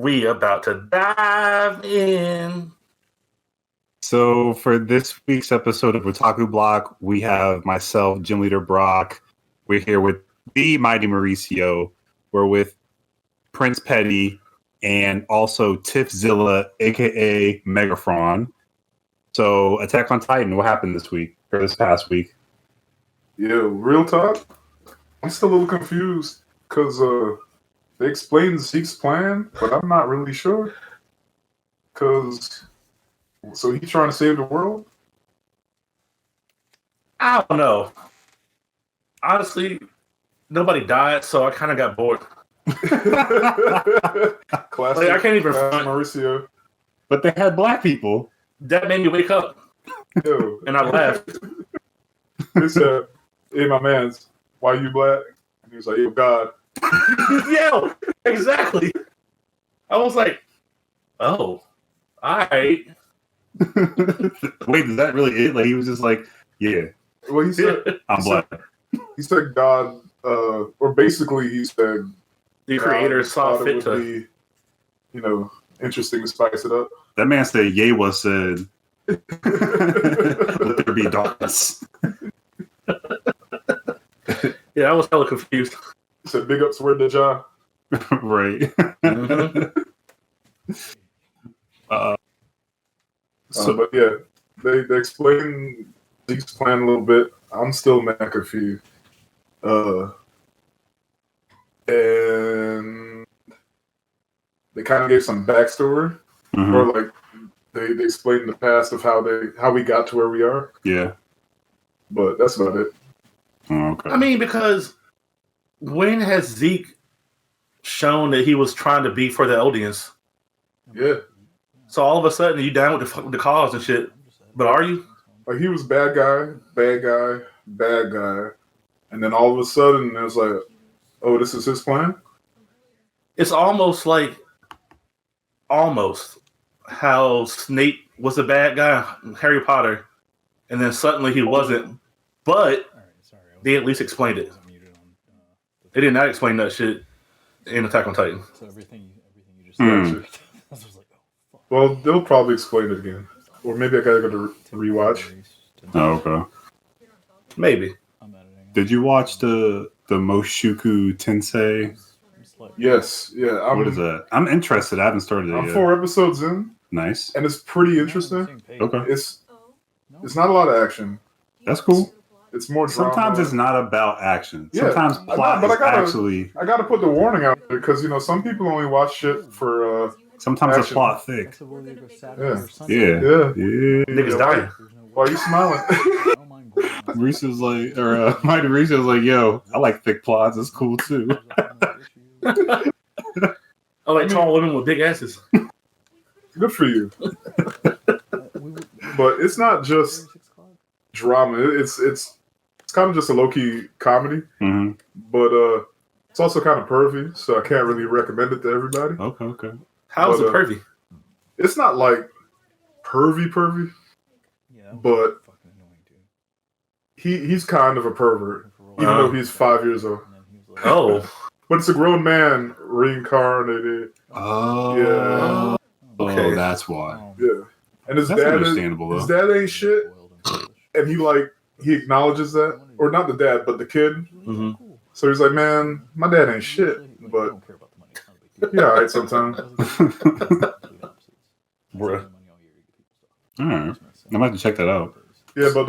We about to dive in. So for this week's episode of Brotaku Block, we have myself, Gym Leader Brock. We're here with the Mighty Mauricio. We're with Prince Petty and also Tiffzilla, aka Megaphron. So Attack on Titan, what happened this week or this past week? Yeah, real talk. I'm still a little confused because they explained Zeke's plan, but I'm not really sure. So he's trying to save the world? I don't know. Honestly, nobody died, so I kind of got bored. Classic. I can't even front. Mauricio. But they had black people. That made me wake up. Yo. And I laughed. He said, "Hey, my man's, why you black?" And he was like, "Yo, God." Yeah, exactly. I was like, oh, all right. Wait, is that really it? Like he was just like, yeah. Well, he said, I'm black. He said God, or basically he said The creator saw thought fit it to. would be, interesting to spice it up. That man said, Yewa said, let there be darkness. Yeah, I was hella confused. He said, "Big ups, word to Ja." Right. Mm-hmm. But yeah, they explained Zeke's plan a little bit. I'm still mad confused. And they kind of gave some backstory, or like they explained the past of how we got to where we are. Yeah. But that's about it. Oh, okay. I mean, because when has Zeke shown that he was trying to be for the audience? Yeah, So all of a sudden, you down with the cause and shit. But are you? like he was bad guy, and then all of a sudden it was like, oh, this is his plan. It's almost like how Snape was a bad guy in Harry Potter, and then suddenly he wasn't. But they at least explained it. They did not explain that shit in Attack on Titan. So everything you just said. I was like, oh, fuck. Well, they'll probably explain it again, or maybe I gotta go to rewatch. Oh, okay. Maybe. I'm editing. Did you watch the Moshuku Tensei? Yes, yeah. What is that? I'm interested. I haven't started it I'm yet. 4 episodes in, Nice. and it's pretty interesting. Okay. It's not a lot of action. That's cool. It's more drama. Sometimes it's not about action. Yeah, Sometimes plot is actually... I gotta put the warning out there because some people only watch shit for Sometimes action. the plot thick. Yeah. Yeah. Niggas dying. Why are you smiling? Mauricio's like, or Mighty Mauricio's like, yo, I like thick plots. It's cool too. I like tall women with big asses. Good for you. But it's not just drama. It's kind of just a low-key comedy. Mm-hmm. But it's also kind of pervy, so I can't really recommend it to everybody. Okay. How's it pervy? It's not like pervy, Yeah, but fucking annoying, dude. he's kind of a pervert, even though he's 5 years old. And then he was like, Oh. But it's a grown man reincarnated. Oh. Yeah. Okay. Oh, that's why. Yeah. And his That's dad understandable, his though. dad ain't shit, and he acknowledges that, or not the dad, but the kid. Mhm. So he's like, man, my dad ain't shit, but yeah, all right sometimes. Bruh. All right. I'm about to check that out. Yeah, but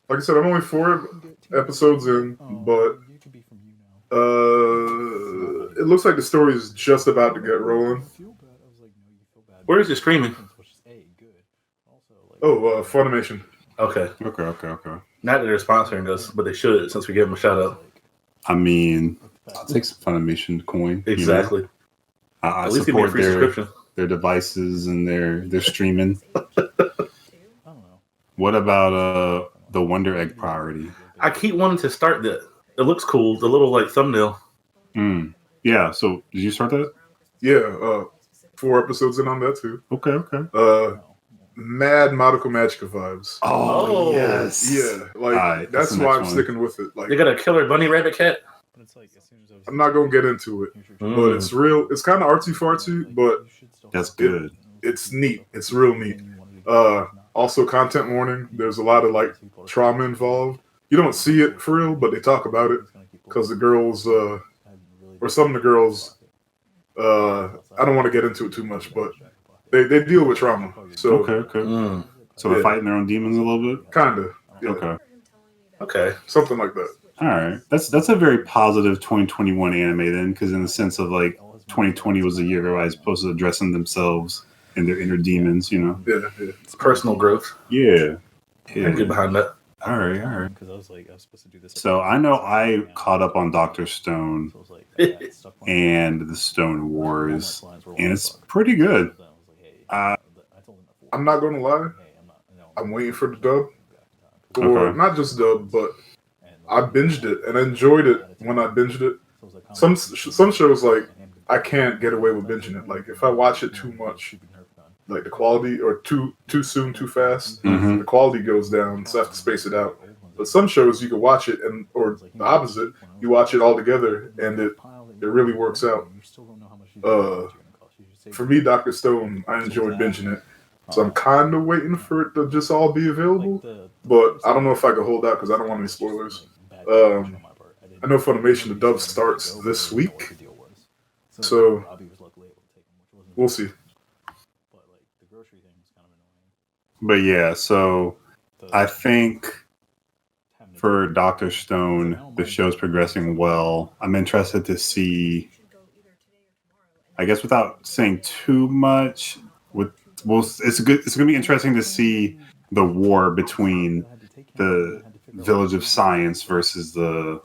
like I said, I'm only 4 episodes in, but it looks like the story is just about to get rolling. Where is it streaming? Oh, Funimation. Okay. Okay. Not that they're sponsoring us, but they should since we gave them a shout out. I mean, I'll take some Funimation coin. Exactly. You know? I At least give me a support free subscription. their devices and their streaming. I don't know. What about the Wonder Egg Priority? I keep wanting to start that. It looks cool. The little thumbnail. Yeah. So did you start that? Yeah, 4 episodes in on that too. Okay. Mad Madoka Magica vibes. Oh, yes. Yeah, like Alright, that's the why next I'm one. sticking with it. Like, They got a killer bunny rabbit cat. It's like, as soon as I was I'm not gonna get into it, but it's real. It's kind of artsy fartsy, but That's good. it's neat. It's real neat. Also, content warning. There's a lot of like trauma involved. You don't see it for real, but they talk about it because the girls, or some of the girls, I don't want to get into it too much, but they deal with trauma. So Okay. So they're fighting their own demons a little bit. Kinda. Yeah. Okay. Something like that. All right. That's a very positive 2021 anime then, because in the sense of like 2020 was a year where I was supposed to addressing themselves and their inner demons, you know. Yeah. It's personal growth. Yeah. I can get behind that. All right. Because I was supposed to do this. So I know I caught up on Dr. Stone and the Stone Wars, and it's pretty good. I'm not gonna lie. I'm waiting for the dub, or not just dub, but I binged it and I enjoyed it when I binged it. Some shows like I can't get away with binging it. Like if I watch it too much, like the quality, or too soon, too fast, the quality goes down. So I have to space it out. But some shows you can watch it, or the opposite, you watch it all together, and it really works out. For me, Dr. Stone, I enjoyed binging it. So I'm kind of waiting for it to just all be available. But I don't know if I can hold out because I don't want any spoilers. I know Funimation, the dub starts this week. So we'll see. But yeah, so I think for Dr. Stone, the show's progressing well. I'm interested to see, I guess without saying too much, it's going to be interesting to see the war between the Village of Science versus the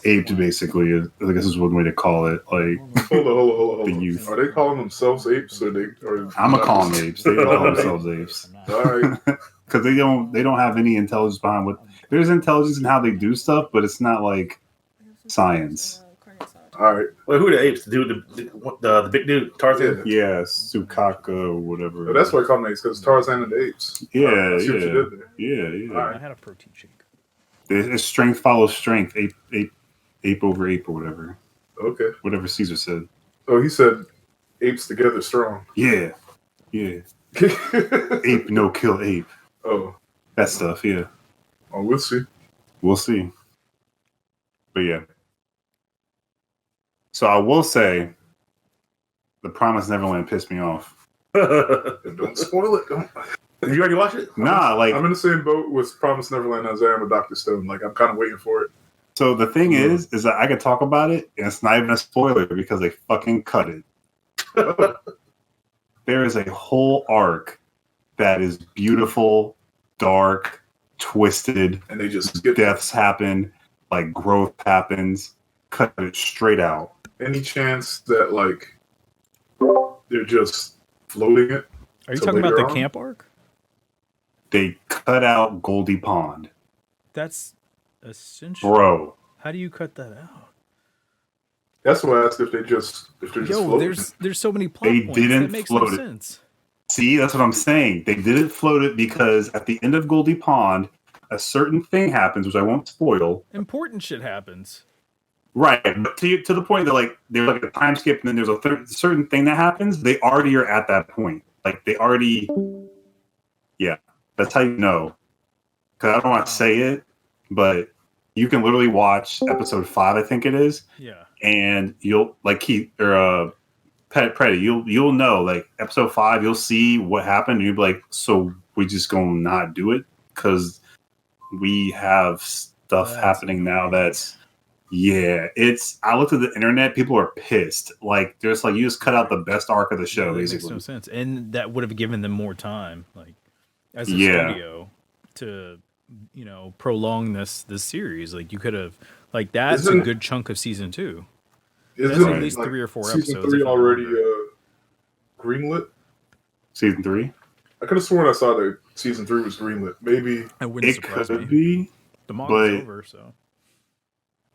apes, basically. I guess is one way to call it. Like, hold the on. youth. Are they calling themselves apes, or I'm gonna call them apes. They call themselves apes. All right. Because they don't have any intelligence behind what. There's intelligence in how they do stuff, but it's not like science. All right. Well, who are the apes? The big dude, Tarzan? Yeah, Sukaka, whatever. Oh, that's why I call them apes, because Tarzan and the apes. Yeah, I see what you did there. Yeah. All right. I had a protein shake. It's strength follows strength. Ape over ape or whatever. Okay. Whatever Caesar said. Oh, he said apes together strong. Yeah. Ape no kill ape. Oh. That stuff. Yeah. Oh, we'll see. We'll see. But yeah. So I will say, the Promised Neverland pissed me off. Don't spoil it. Don't. You already watched it? Nah, like I'm in the same boat with Promised Neverland as I am with Dr. Stone. Like I'm kind of waiting for it. so the thing is that I could talk about it, and it's not even a spoiler because they fucking cut it. There is a whole arc that is beautiful, dark, twisted, And they just get deaths happen, like growth happens, cut it straight out. any chance that like they're just floating it. Are you So talking about later the on? camp arc? They cut out Goldie Pond. That's essential. Bro. How do you cut that out? That's why I asked if they're just floating. There's so many plot They points. didn't That makes float no it. sense. See, that's what I'm saying. They didn't float it because at the end of Goldie Pond, a certain thing happens, which I won't spoil. Important shit happens. Right, but to the point that like there's like a time skip, and then there's a certain thing that happens. They already are at that point. Like they already, yeah. That's how you know. Because I don't want to say it, but you can literally watch episode 5, I think it is. Yeah. And you'll like Keith or Pretty, you'll know like episode 5, you'll see what happened, and you'll be like, so we just gonna not do it because we have stuff happening now that's it's I looked at the internet, people are pissed. Like there's like you just cut out the best arc of the show, That basically. makes no sense. And that would have given them more time, like as a studio to prolong this series. Like you could have that's a good chunk of season 2. That's at least 3 or 4 season episodes. 3 if I already remember. greenlit? Season 3? I could have sworn I saw that season 3 was greenlit. Maybe It wouldn't It surprise me. could be. The but- manga's over, so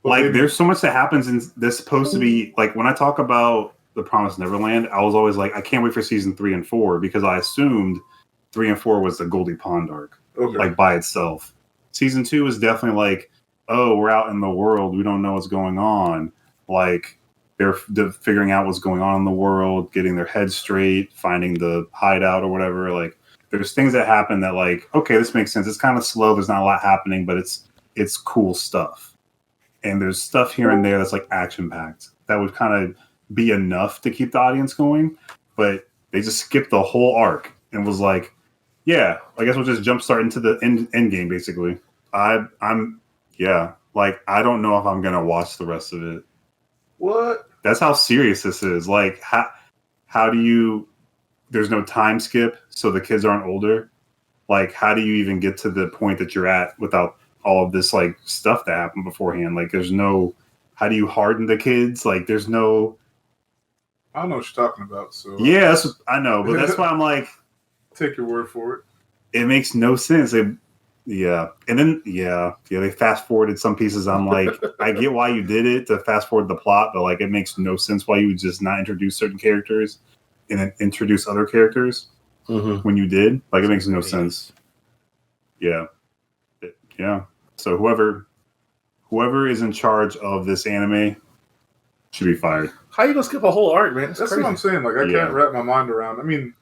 Like there's so much that happens, and there's supposed to be like when I talk about the Promised Neverland, I was always like, I can't wait for season 3 and 4 because I assumed 3 and 4 was the Goldie Pond arc, okay. like by itself. Season 2 is definitely like oh, we're out in the world, we don't know what's going on. Like they're figuring out what's going on in the world, getting their heads straight, finding the hideout or whatever. Like there's things that happen that like, okay, this makes sense. It's kind of slow. There's not a lot happening, but it's cool stuff. And there's stuff here and there that's like action packed that would kind of be enough to keep the audience going. But they just skipped the whole arc and was like, yeah, I guess we'll just jumpstart into the end game basically. I'm like I don't know if I'm gonna watch the rest of it. What? That's how serious this is. Like, how do you? There's no time skip, so the kids aren't older. Like, how do you even get to the point that you're at without all of this like stuff that happened beforehand? Like, there's no. How do you harden the kids? Like, there's no. I don't know what you're talking about. So yeah, I know, but that's why I'm like, take your word for it. It makes no sense. And then they fast forwarded some pieces. I'm like, I get why you did it to fast forward the plot, but like it makes no sense why you would just not introduce certain characters and then introduce other characters when you did. Like it makes no sense. Yeah. So whoever is in charge of this anime should be fired. How you gonna skip a whole arc, man? That's what I'm saying. Like I can't wrap my mind around. I mean,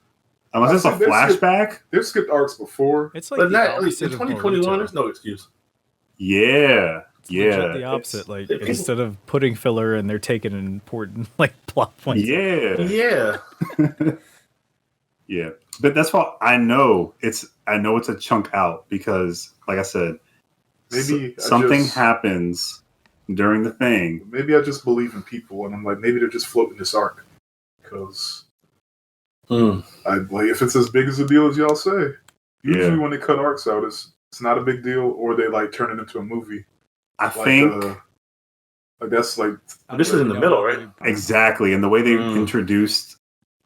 unless it's a flashback. They've skipped arcs before. It's like but not in 2021. There's no excuse. Yeah. The opposite. Like instead of putting filler in, they're taking an important like plot point. Yeah. Yeah. But that's why I know it's a chunk out because, like I said, maybe something happens during the thing. Maybe I just believe in people, and I'm like, maybe they're just floating this arc because. If it's as big as a deal as y'all say, usually when they cut arcs out, it's not a big deal, or they like turn it into a movie. I think that's like this is in the middle, right? Exactly, and the way they introduced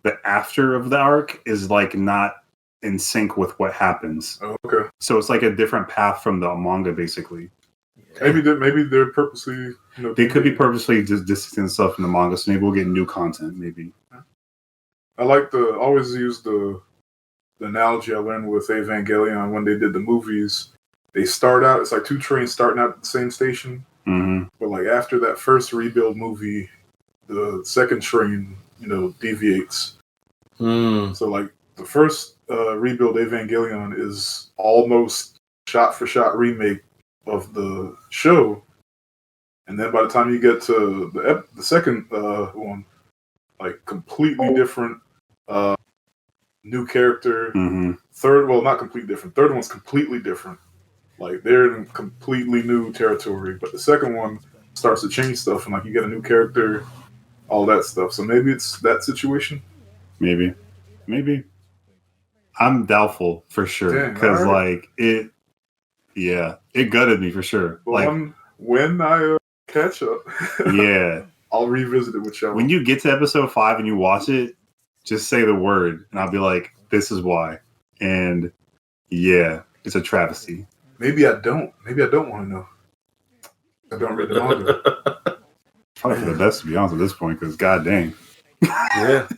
the after of the arc is like not in sync with what happens. Oh, okay, so it's like a different path from the manga, basically. Maybe they're purposely. They could be purposely just distancing themselves from the manga, so maybe we'll get new content. Maybe. I like to always use the analogy I learned with Evangelion when they did the movies. They start out, it's like two trains starting out at the same station. But like after that first rebuild movie, the second train, deviates. So like the first rebuild Evangelion is almost shot for shot remake of the show. And then by the time you get to the second one, like completely different new character. Third, well, not completely different. Third one's completely different. Like they're in completely new territory. But the second one starts to change stuff, and like you get a new character, all that stuff. So maybe it's that situation. Maybe. I'm doubtful for sure because like it gutted me for sure. Well, like when I catch up, I'll revisit it with y'all. When you get to episode 5 and you watch it, just say the word, and I'll be like, "This is why." And it's a travesty. Maybe I don't want to know. I don't read the manga. Probably for the best, to be honest, at this point, because god dang. Yeah.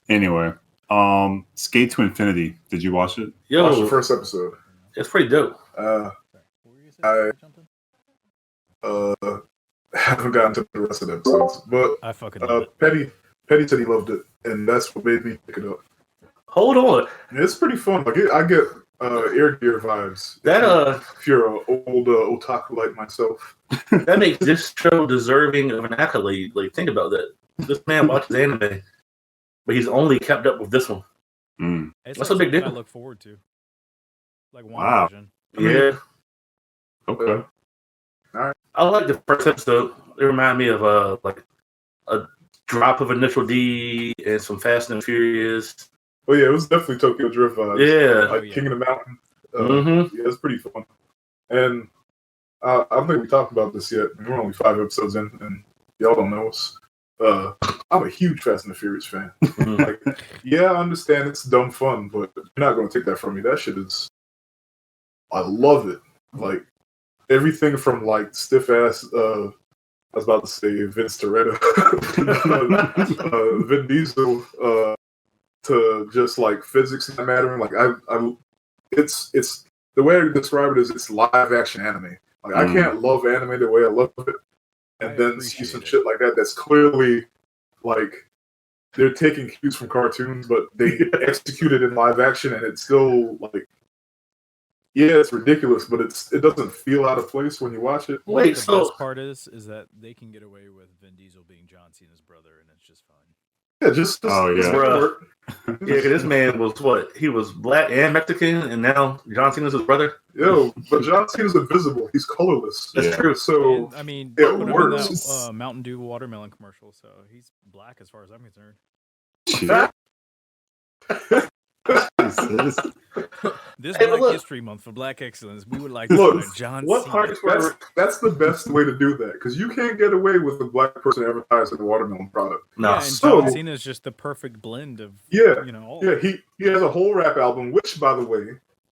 Anyway, Skate to Infinity. Did you watch it? I watched the first episode. It's pretty dope. I haven't gotten to the rest of the episodes, but I fucking love it. Petty said he loved it, and that's what made me pick it up. Hold on, it's pretty fun. Like I get Air Gear vibes. If you're an old otaku like myself, that makes this show deserving of an accolade. Like think about that. This man watches anime, but he's only kept up with this one. That's a big deal. I look forward to. Like WandaVision. Yeah. Okay. All right. I like the first episode. It reminded me of like a drop of Initial D and some Fast and Furious. Oh yeah, it was definitely Tokyo Drift vibes. Yeah, like King of the Mountain. Yeah, it's pretty fun. And I don't think we talked about this yet. We're only 5 episodes in, and y'all don't know us. I'm a huge Fast and the Furious fan. Like, I understand it's dumb fun, but you're not going to take that from me. That shit is. I love it. Like everything from like stiff ass. I was about to say Vince Toretto, Vin Diesel, to just like physics not mattering. Like it's the way I describe it is it's live action anime. Like I can't love anime the way I love it, and then see some shit like that that's clearly like they're taking cues from cartoons, but they execute it in live action, and it's still like, yeah, it's ridiculous, but it doesn't feel out of place when you watch it. Wait, the best part is that they can get away with Vin Diesel being John Cena's brother, and it's just fine. Yeah, just yeah, because this man was what? He was black and Mexican, and now John Cena's his brother. Yo, but John Cena's invisible. He's colorless. That's true. So and, I mean, it works. That, Mountain Dew watermelon commercial, so he's black as far as I'm concerned. This Black History Month for Black Excellence, we would like to honor John Cena. That's the best way to do that, because you can't get away with a black person advertising a watermelon product. No, yeah, and John Cena is just the perfect blend of he has a whole rap album, which, by the way,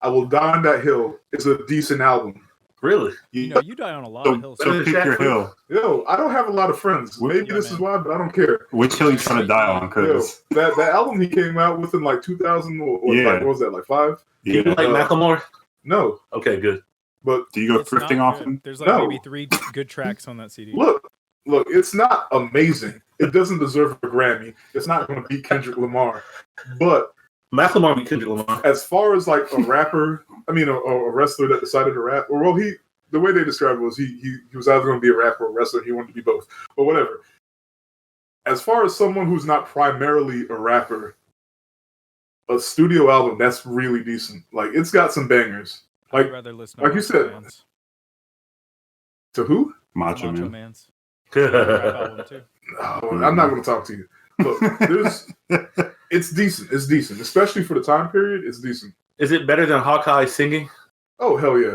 I Will Die on That Hill is a decent album. Really? You die on a lot of hills. So pick your hill. Yo, I don't have a lot of friends. Maybe this is why, but I don't care. Which hill you trying to die on? Cause that album he came out with in like 2000 or like, what was that, like 5? Yeah. You like Macklemore? No. Okay, good. But do you go thrifting often? There's like maybe 3 good tracks on that CD. Look, it's not amazing. It doesn't deserve a Grammy. It's not going to beat Kendrick Lamar. But Macklemore beat Kendrick Lamar. As far as like a rapper, I mean, a wrestler that decided to rap, or the way they described it was he was either going to be a rapper or a wrestler. He wanted to be both, but whatever. As far as someone who's not primarily a rapper, a studio album that's really decent. Like it's got some bangers. Like you said. Man's. To who? Macho Man's. No, I'm not going to talk to you. Look, it's decent. It's decent, especially for the time period. It's decent. Is it better than Hawkeye singing? Oh hell yeah!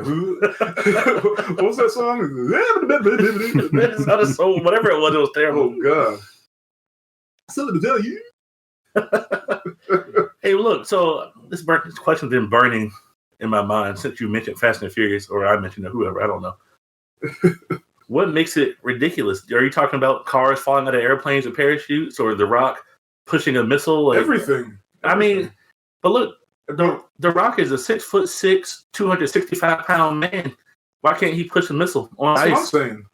What was that song? It's not a soul. Whatever it was terrible. Oh god! Something to tell you. Hey, look. So this question's been burning in my mind since you mentioned Fast and Furious, or I mentioned it, whoever. I don't know. What makes it ridiculous? Are you talking about cars falling out of airplanes with parachutes, or The Rock pushing a missile? Like, everything. I mean, but look, the Rock is a 6'6", 265-pound man. Why can't he push a missile on ice? That's what I'm saying.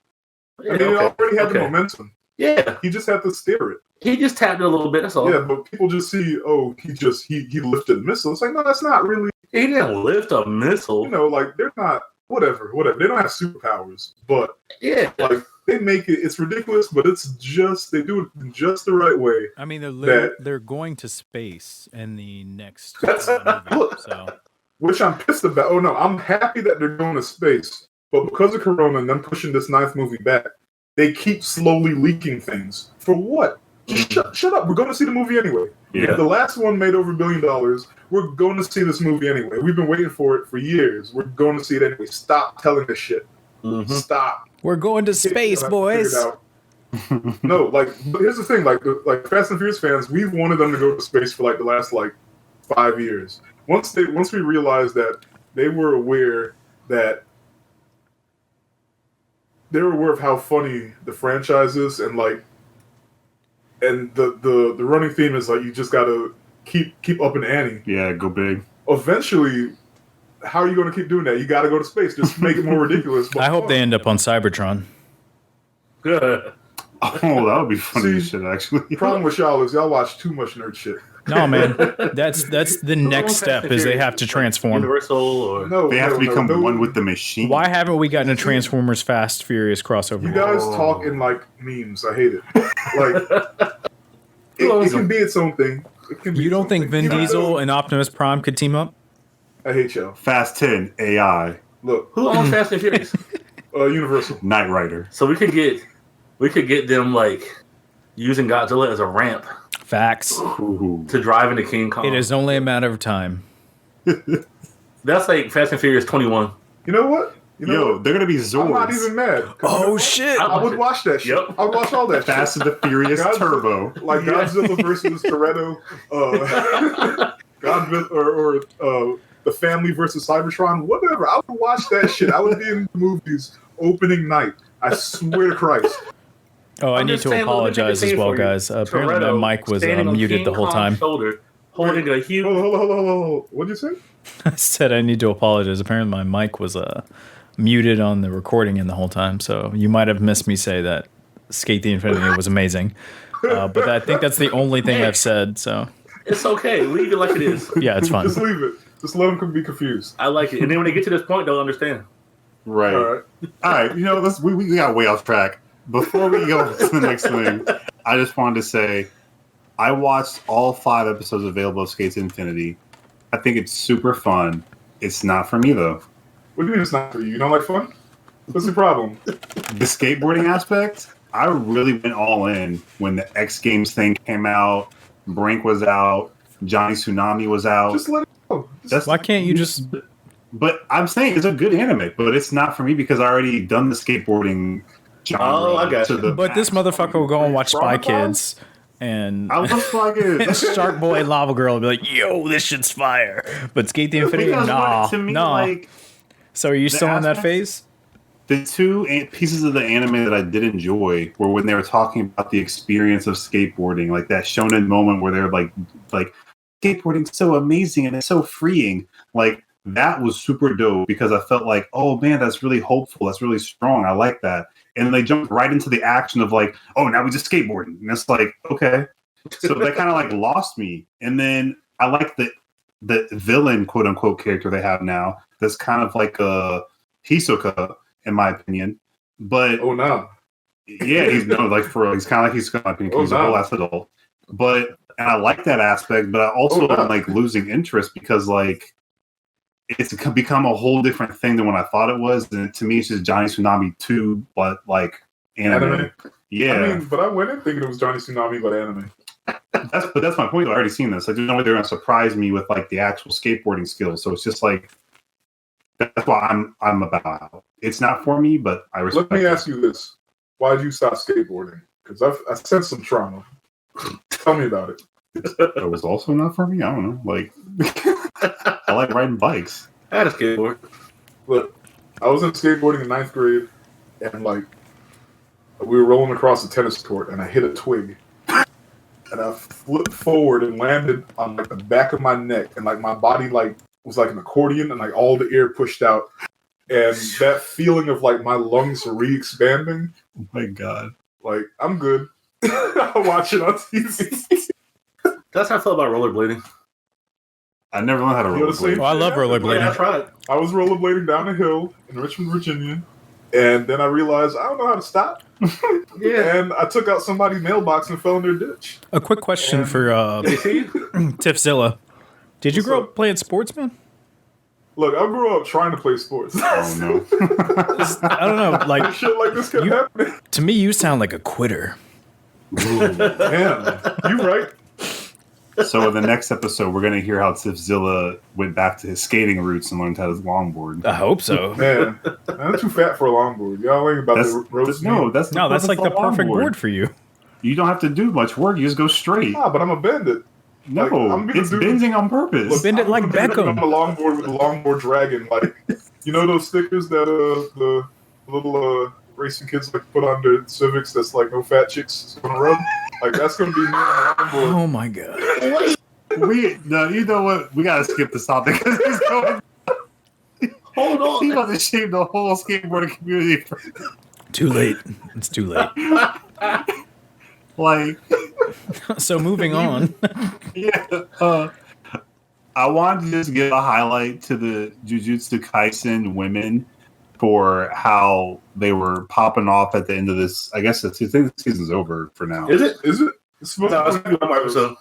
I mean, he already had the momentum. Yeah, he just had to steer it. He just tapped it a little bit. That's all. Yeah, but people just see, he lifted a missile. It's like, no, that's not really. He didn't lift a missile. You know, like they're not. Whatever. They don't have superpowers, but yeah, like they make it. It's ridiculous, but it's just they do it in just the right way. I mean, they're going to space in the next movie, so which I'm pissed about. Oh no, I'm happy that they're going to space, but because of Corona and them pushing this 9th movie back, they keep slowly leaking things. For what? Shut up. We're going to see the movie anyway. Yeah. The last one made over $1 billion. We're going to see this movie anyway. We've been waiting for it for years. We're going to see it anyway. Stop telling this shit. Mm-hmm. Stop. We're going to space, boys. No, like, but here's the thing. Like Fast and Furious fans, we've wanted them to go to space for like the last 5 years. Once we realized that they were aware of how funny the franchise is, and the running theme is like you just gotta keep up an ante. Yeah, go big. Eventually, how are you going to keep doing that? You got to go to space. Just make it more ridiculous. I hope they end up on Cybertron. Good. Oh, that would be funny as shit, actually. The problem with y'all is y'all watch too much nerd shit. No, man. That's the next step is they have to transform. Universal or they have to become one with the machine. Why haven't we gotten a Transformers Fast Furious crossover? You guys talk in like memes. I hate it. Like it can be its own thing. You don't think Vin Diesel and Optimus Prime could team up? I hate y'all. Fast 10 AI. Look, who owns Fast and Furious? Universal. Knight Rider. So we could get them like using Godzilla as a ramp. Facts. To drive into King Kong. It is only a matter of time. That's like Fast and Furious 21. You know what? They're gonna be Zords. I'm not even mad. Oh shit! I would watch that shit. Yep. I would watch all that. Fast and the Furious Turbo. Like Godzilla versus Toretto. Godzilla or the Family versus Cybertron. Whatever. I would watch that shit. I would be in the movies opening night. I swear to Christ. Oh, I need to apologize as well, guys. Apparently my mic was muted the whole time. Shoulder, holding a huge. Hold. What'd you say? I said I need to apologize. Apparently my mic was muted on the recording in the whole time, so you might have missed me say that Skate the Infinity was amazing. But I think that's the only thing I've said. So it's okay. Leave it like it is. Yeah, it's fine. Just leave it. Just let them be confused. I like it. And then when they get to this point, they'll understand. Right. All right. You know, we got way off track. Before we go to the next thing, I just wanted to say I watched all 5 episodes available of Skate to Infinity. I think it's super fun. It's not for me, though. What do you mean it's not for you? You don't like fun? What's the problem? The skateboarding aspect, I really went all in when the X Games thing came out, Brink was out, Johnny Tsunami was out. Just let it go. Why can't you just... But I'm saying it's a good anime, but it's not for me because I already done the skateboarding genre. Oh, I got you. But this motherfucker will go and watch Spy Kids. And I love Spy Kids. Shark Boy and Lava Girl will be like, yo, this shit's fire. But Skate the Infinity, nah. Like, so are you still on that phase? The 2 pieces of the anime that I did enjoy were when they were talking about the experience of skateboarding, like that shonen moment where they're like skateboarding's so amazing and it's so freeing. Like that was super dope because I felt like, oh man, that's really hopeful. That's really strong. I like that. And then they jumped right into the action of like, oh, now we just skateboarding. And it's like, okay. So that kind of like lost me. And then I like the villain, quote unquote, character they have now. That's kind of like a Hisoka, in my opinion. But oh no. Yeah, he's kind of like Hisoka, in my opinion, he's a whole ass adult. But and I like that aspect, but I also am like losing interest because like it's become a whole different thing than what I thought it was. And to me, it's just Johnny Tsunami 2, but like anime. Yeah. I mean, but I went in thinking it was Johnny Tsunami, but anime. That's my point. I've already seen this. I didn't know they're going to surprise me with like the actual skateboarding skills. So it's just like that's why I'm about. It's not for me, but I respect. Let me ask you this: why did you stop skateboarding? Because I sense some trauma. Tell me about it. It was also not for me. I don't know. Like I like riding bikes. I had a skateboard. Look, I was in skateboarding in 9th grade, and like we were rolling across the tennis court, and I hit a twig, and I flipped forward and landed on like the back of my neck, and like my body like was like an accordion, and like all the air pushed out, and that feeling of like my lungs re-expanding. Oh my god! Like I'm good. I'll watch it on TV. That's how I felt about rollerblading. I never learned how to rollerblade. Oh, I love rollerblading. Yeah, I tried. I was rollerblading down a hill in Richmond, Virginia, and then I realized I don't know how to stop. Yeah, and I took out somebody's mailbox and fell in their ditch. A quick question for Tiffzilla. Did you grow up playing sports, man? Look, I grew up trying to play sports. Oh no! I don't know. Like shit like this kept happening. To me, you sound like a quitter. Ooh, damn, you right. So in the next episode, we're going to hear how Tiffzilla went back to his skating roots and learned how to longboard. I hope so. Man, I'm too fat for a longboard. Y'all ain't about the roast. That's like the perfect board for you. You don't have to do much work. You just go straight. Nah, but I'm gonna bend it. No, like, it's bending on purpose. Look, bend it like Beckham. On a longboard with a longboard dragon, like you know those stickers that the little racing kids like put on their Civics. That's like no fat chicks on the road. Like that's gonna be me on the longboard. Oh my god! You know what? We gotta skip this topic because he's going. Hold on. He's about to shame the whole skateboarding community. Too late. It's too late. Like, so moving on. Yeah. I wanted to just give a highlight to the Jujutsu Kaisen women for how they were popping off at the end of this. I guess I think the season's over for now. Is it? It's supposed to be one episode.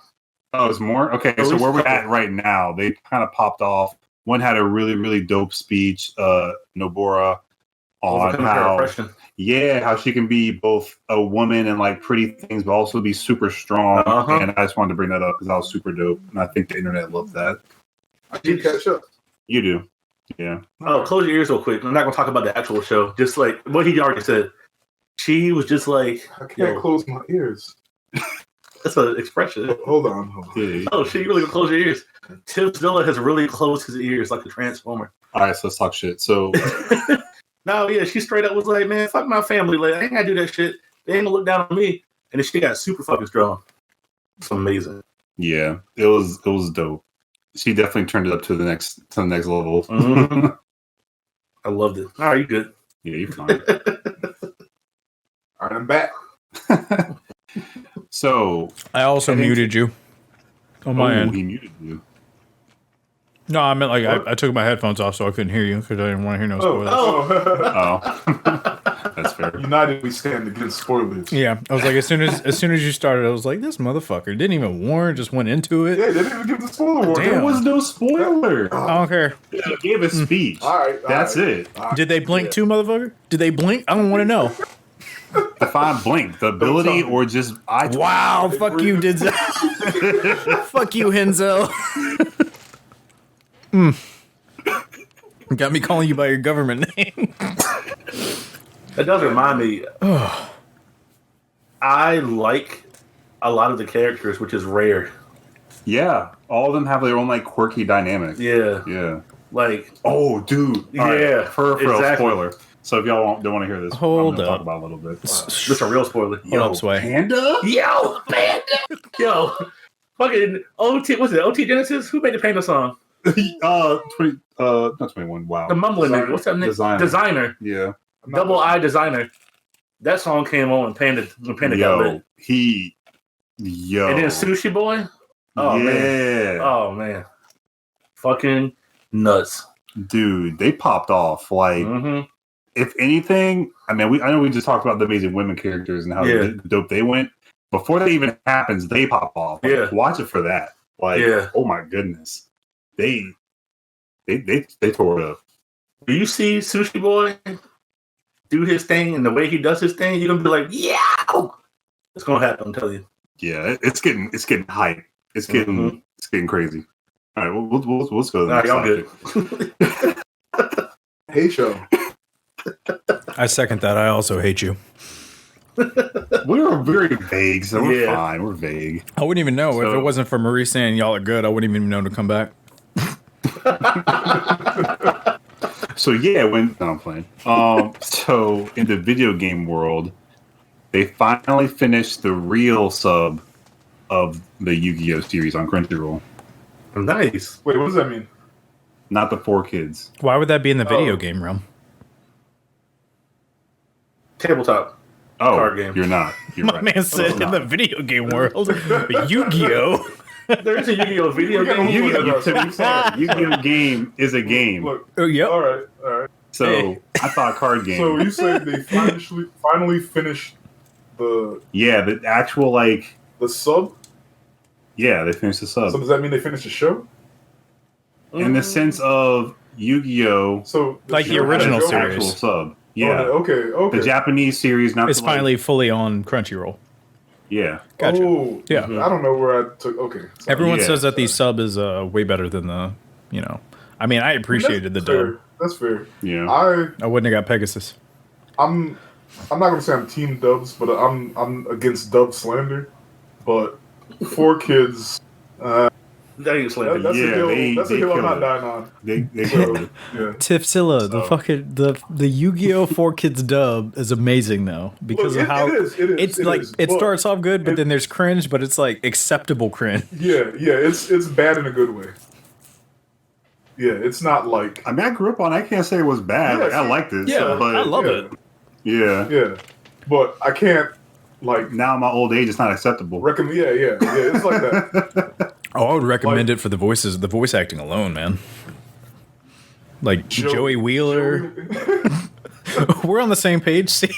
Oh, it's more? Okay, so where we're at right now, they kind of popped off. One had a really, really dope speech, Nobara, on how she can be both a woman and like pretty things, but also be super strong. And I just wanted to bring that up because that was super dope, and I think the internet loved that. I did catch up. You do, yeah. Oh, close your ears real quick. I'm not gonna talk about the actual show. Just like what he already said. She was just like, I can't close my ears. That's an expression. Hold on. Yeah. Oh, shit, you really gonna close your ears. Tiffzilla has really closed his ears like a transformer. All right, so let's talk shit. So, no, yeah, she straight up was like, man, fuck my family. Like, I ain't gotta do that shit. They ain't gonna look down on me. And then she got super fucking strong. It's amazing. Yeah, it was dope. She definitely turned it up to the next level. I loved it. All right, you good? Yeah, you're fine. All right, I'm back. So I also muted you on my end. He muted you. No, I meant like I took my headphones off so I couldn't hear you because I didn't want to hear no spoilers. Oh, that's fair. United, we stand against spoilers. Yeah, I was like, as soon as you started, I was like, this motherfucker didn't even warn, just went into it. Yeah, they didn't even give the spoiler warning. There was no spoiler. I don't care. He gave a speech. All right, that's it. Did they blink too, motherfucker? Did they blink? I don't want to know. Define blink, the ability or just eye. Wow, fuck you, Denzel. Fuck you, Henzel. Got me calling you by your government name. That does remind me. I like a lot of the characters, which is rare. Yeah, all of them have their own like quirky dynamic. Yeah. Like, oh, dude. Yeah, for exactly. a spoiler. So if y'all don't want to hear this, Hold I'm up. talk about it a little bit. this is a real spoiler. Hold up, Sway. Panda? Yo, Panda. Yo, fucking OT. What's it? OT Genesis? Who made the Panda song? 20. Not 21. Wow. The mumbling nigga. What's that name? Designer. Yeah. Double I Designer. That song came on when Panda got lit. And then Sushi Boy. Oh yeah. man. Oh man. Fucking nuts. Dude, they popped off. Like, if anything, I mean, I know we just talked about the amazing women characters and how dope they went. Before that even happens, they pop off. Like, watch it for that. Like, oh my goodness. They tore it up. Do you see Sushi Boy do his thing, and the way he does his thing, you're gonna be like, yeah, it's gonna happen. I'm telling you. Yeah, it's getting hype. It's getting crazy. All right, let's go to the next topic. Good. Hate show. I second that. I also hate you. We were very vague, so we're fine. We're vague. I wouldn't even know if it wasn't for Marie saying y'all are good. I wouldn't even know to come back. So yeah, I'm playing. So in the video game world, they finally finished the real sub of the Yu-Gi-Oh series on Crunchyroll. Nice. Wait, what does that mean? Not the 4Kids. Why would that be in the video game realm? Tabletop. Card game. You're not. You're My right. man said in the video game world, Yu-Gi-Oh. There is a Yu-Gi-Oh video game. Yu-Gi-Oh game is a game. Look, yep. All right. So I thought card game. So you said they finally finished the actual like the sub. Yeah, they finished the sub. So does that mean they finished the show? In the sense of Yu-Gi-Oh, so like the original series, actual sub. Yeah. Okay. The Japanese series, not it's finally fully on Crunchyroll. Yeah. Gotcha. Oh, yeah. I don't know where I took. Okay. Sorry. Everyone says that the sub is way better than the. I mean, I appreciated the dub. That's fair. Yeah. I wouldn't have got Pegasus. I'm not gonna say I'm team dubs, but I'm against dub slander. But 4Kids. That ain't slander. That's a hill I'm not dying on. They killed it. Yeah. Tiffzilla, the fucking the Yu-Gi-Oh 4Kids dub is amazing though because of how it starts off good, but then there's cringe, but it's like acceptable cringe. Yeah, it's bad in a good way. Yeah, it's not like I mean, I grew up on. I can't say it was bad. Yeah, like, I liked it. Yeah, but, I love it. Yeah, but I can't like now. In my old age, it's not acceptable. Recommend? Yeah, it's like that. Oh, I would recommend it for the voices, the voice acting alone, man. Like Joey Wheeler. We're on the same page, see?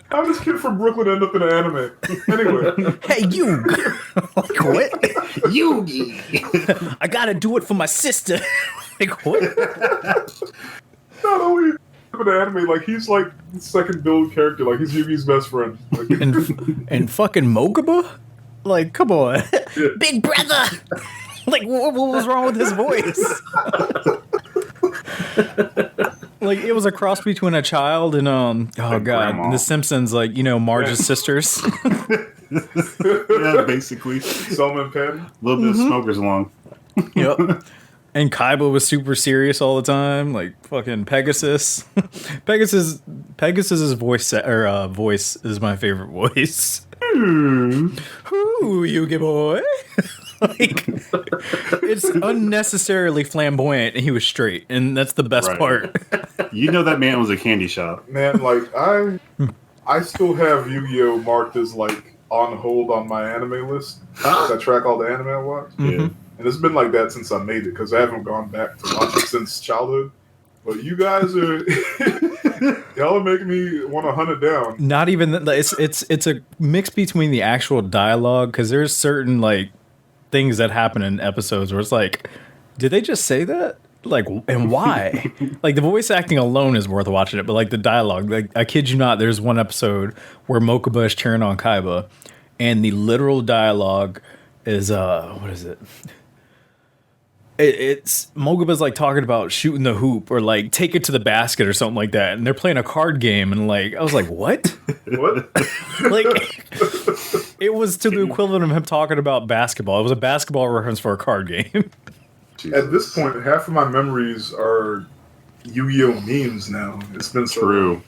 How does this kid from Brooklyn end up in an anime? Anyway. Hey, you. Like, what? Yugi. I gotta do it for my sister. Like, what? Not only in an anime, like, he's like the second build character. Like, he's Yugi's best friend. Like, and fucking Mogaba? Like, come on. Yeah. Big brother! Like, what was wrong with his voice? Like, it was a cross between a child and, grandma. The Simpsons, like, Marge's sisters. Yeah, basically. Selma and Patty. A little bit of smokers along. Yep. And Kaiba was super serious all the time, like fucking Pegasus. Pegasus's voice voice is my favorite voice. Ooh, Yugi boy. Like, it's unnecessarily flamboyant, and he was straight, and that's the best part. You know that man was a candy shop. Man, like I still have Yu-Gi-Oh marked as like on hold on my anime list. I track all the anime I watch. Yeah. And it's been like that since I made it because I haven't gone back to watch it since childhood. But you guys are y'all are making me want to hunt it down. Not even that. It's a mix between the actual dialogue, because there's certain like things that happen in episodes where it's like, did they just say that? Like, and why? Like, the voice acting alone is worth watching it, but like the dialogue, like, I kid you not, there's one episode where Mokuba is cheering on Kaiba, and the literal dialogue is what is it? It's Mokuba's like talking about shooting the hoop or like take it to the basket or something like that, and they're playing a card game, and like I was like, what? What? Like, it was to the equivalent of him talking about basketball. It was a basketball reference for a card game. At this point, half of my memories are Yu-Gi-Oh memes now. It's been so True.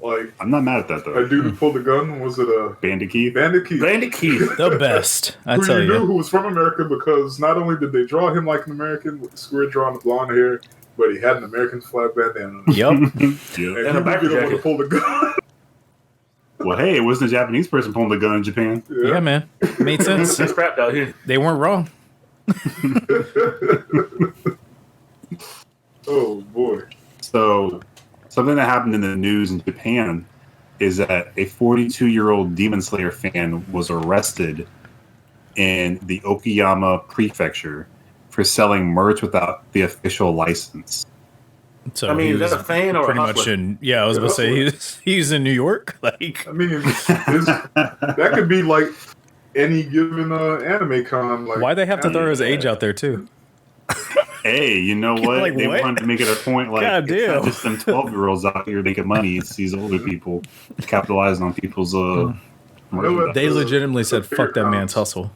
Like, I'm not mad at that though. a dude who pulled the gun, was it a Bandit Keith? Bandit Keith? Bandit Keith. The best, I Who tell you knew you. who was from America, because not only did they draw him like an American with the square draw and the blonde hair, but he had an American flag bandana on. Yep. And And a back he didn't want jacket. to pull the gun. Well, hey, it wasn't a Japanese person pulling the gun in Japan. Yeah, man. Made sense. It's scrapped out here. They weren't wrong. Oh boy. So, something that happened in the news in Japan is that a 42-year-old Demon Slayer fan was arrested in the Okayama Prefecture for selling merch without the official license. So I mean, he is that was a fan or a pretty much hustler? in? Yeah, I was about to say he's in New York. Like, I mean, that could be like any given anime con. Like, why they have to throw his age out there too? Hey, you know what? Like, they what? wanted to make it a point like God it's not damn. just them 12-year-olds out here making money. It's these older people capitalizing on people's merchandise. They legitimately said, bigger "Fuck that cons. man's hustle."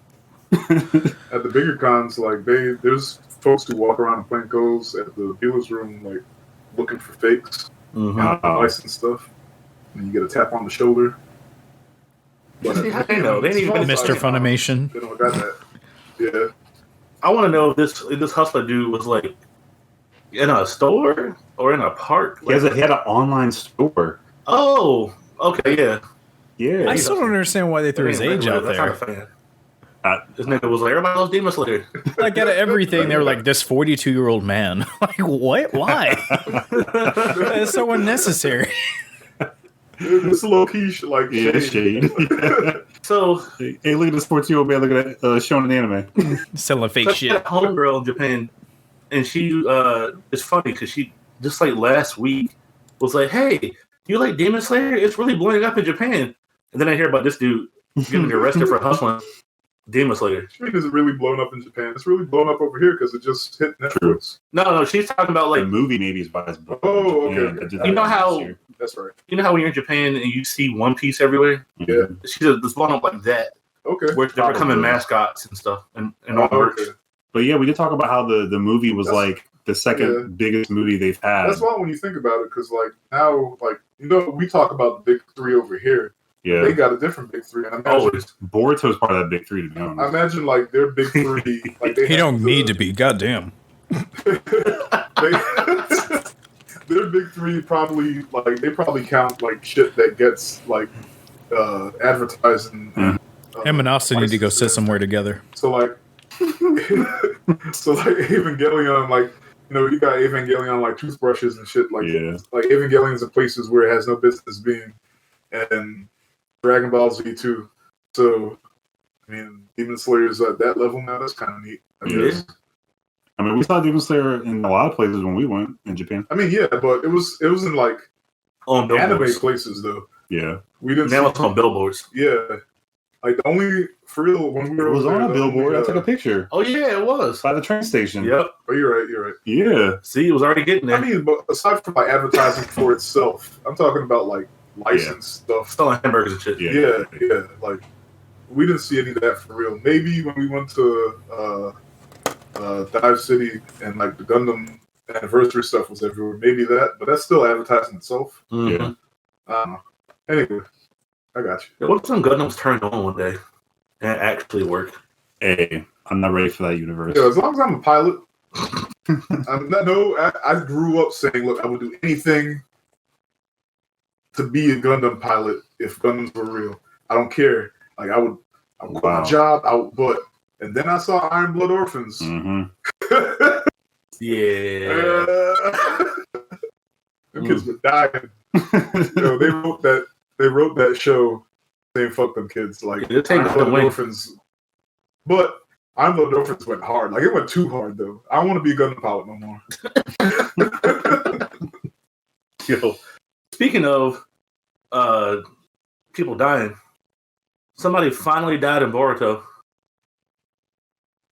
At the bigger cons, like there's folks who walk around in plain clothes at the dealer's room, like looking for fakes, license stuff, and you get a tap on the shoulder. But See, how they know? They didn't even Mr. Funimation. They don't got that. Yeah. I want to know if this hustler dude was like in a store or in a park. He had an online store. Oh, okay, yeah. Yeah. I still don't understand why they threw his age out That's not there. a fan. This nigga was like, everybody loves Demon Slayer. Like, out of everything, they were like, "This 42-year-old man." Like, what? Why? It's so unnecessary. It's a low key like shade. So, Hey, look at this 14-year-old man looking at showing an anime. Selling fake such shit. a homegirl in Japan, and she it's funny because she just like last week was like, "Hey, you like Demon Slayer? It's really blowing up in Japan." And then I hear about this dude getting arrested for hustling Demon Slayer. Street isn't really blown up in Japan. It's really blown up over here because it just hit Netflix. No, she's talking about The like, movie maybe is by his book. Oh, okay. You know how- That's right. you know how when you're in Japan and you see One Piece everywhere? Yeah. She's just blown up like that, Okay. where they're becoming Probably. mascots and stuff and all Oh, merch. okay. But yeah, we did talk about how the movie was That's- like the second biggest movie they've had. That's why when you think about it, because like now, like we talk about the big three over here. Yeah. They got a different big three. And I imagine, Always. Boruto's part of that big three, to be I honest. imagine like their big three. Like they He have don't need to be. Goddamn. Their big three probably like they probably count like shit that gets like advertising. Mhm. Him and Austin need to go sit somewhere together. So like, Evangelion, like you got Evangelion like toothbrushes and shit like Yeah. like Evangelion's in places where it has no business being, and Dragon Ball Z too. So I mean, Demon Slayer's at that level now. That's kind of neat. I Yeah. guess. I mean, we saw Demon Slayer in a lot of places when we went in Japan. I mean, yeah, but it was in like On anime billboards. places though. Yeah. We didn't. Now see, it's on billboards. yeah, like the only for real when we It were was over on there, a the only, billboard. I took a picture Oh, yeah, it was. by the train station. Yep. Oh, you're right. You're right. Yeah. See, it was already getting there. I mean, but aside from like advertising for itself, I'm talking about like licensed stuff. Selling hamburgers and shit. Yeah. Like we didn't see any of that for real. Maybe when we went to Dive City and like the Gundam anniversary stuff was everywhere. Maybe that, but that's still advertising itself. Mhm. Yeah. I don't know. Anyway, I got you. Yeah, what if some Gundams turned on one day and actually work? Hey, I'm not ready for that universe. Yeah, as long as I'm a pilot. I grew up saying, look, I would do anything to be a Gundam pilot if Gundams were real. I don't care. Like I would quit my job. And then I saw Iron Blood Orphans. Mm-hmm. Yeah. Them kids were dying. They wrote that show saying fuck them kids. Like Iron Blood Orphans. But Iron Blood Orphans went hard. Like it went too hard though. I don't want to be a Gundam pilot no more. Yo. Speaking of people dying, somebody finally died in Boruto.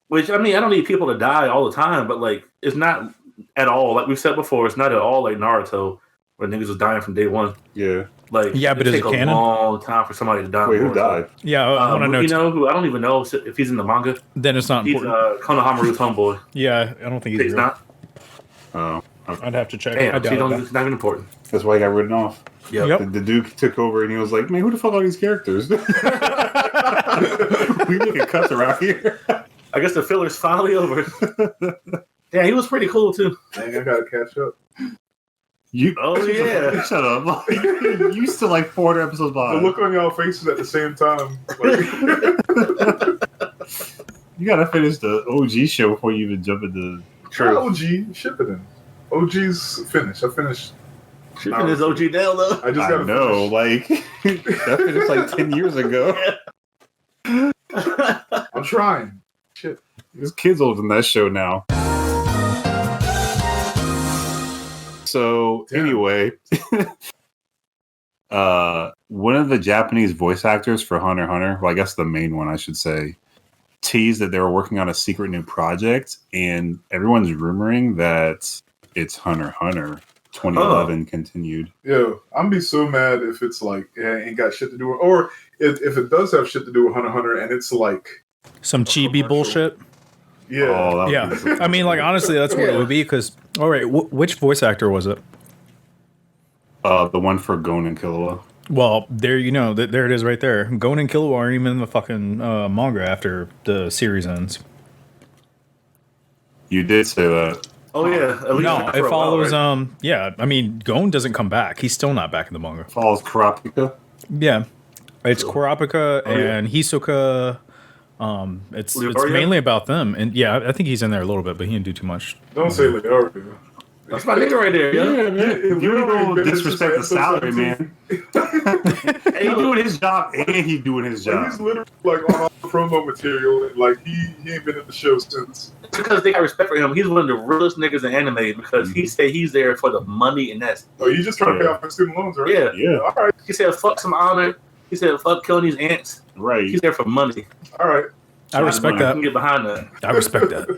Which, I mean, I don't need people to die all the time, but, like, it's not at all, like we've said before, it's not at all like Naruto, where niggas was dying from day one. Yeah. Like, yeah, but it's a long time for somebody to die. Wait, who died? Yeah, I want to know. You know who? I don't even know if he's in the manga. Then it's not important. He's Konohamaru's homeboy. Yeah, I don't think he's not. Oh. Okay. I'd have to check. Damn, it's not even important. That's why he got written off. Yep. The Duke took over and he was like, man, who the fuck are these characters? We making cuts around here. I guess the filler's finally over. Yeah, he was pretty cool too. Dang, I gotta catch up. Oh yeah. Shut up. You still like 400 episodes behind. The look on y'all faces at the same time. You gotta finish the OG show before you even jump into OG, ship it in. OG's finished. I finished. Shipping his OG down though. I just gotta know, like that finished like 10 years ago. I'm trying. Shit. There's kids older than that show now. So anyway, one of the Japanese voice actors for Hunter x Hunter, well, I guess the main one, I should say, teased that they were working on a secret new project, and everyone's rumoring that it's Hunter x Hunter 2011 continued. Yeah, I'm be so mad if it's like it ain't got shit to do with, or if it does have shit to do with Hunter x Hunter, and it's like some chibi bullshit. Yeah, yeah. I mean, like honestly, that's what it would be. Because all right, which voice actor was it? The one for Gon and Killua. Well, there there it is right there. Gon and Killua aren't even in the fucking manga after the series ends. You did say that. Oh yeah. At least no, it follows. While, right? Yeah. I mean, Gon doesn't come back. He's still not back in the manga. It follows Kurapika. Yeah, it's Kurapika and Hisoka. It's mainly about them, and yeah, I think he's in there a little bit, but he didn't do too much. Don't say Leorio. That's my nigga right there. Yeah, man. You don't disrespect the salary, man. He doing his job, and he doing his job. He's literally like on all the promo material, and like he ain't been in the show since. It's because they got respect for him. He's one of the realest niggas in anime because he say he's there for the money, and that's. Oh, you just trying to pay off my student loans, right? Yeah. All right. He said, "Fuck some honor." He said, "Fuck killing these ants." Right. He's there for money. All right. I respect that. I can get behind that. I respect that.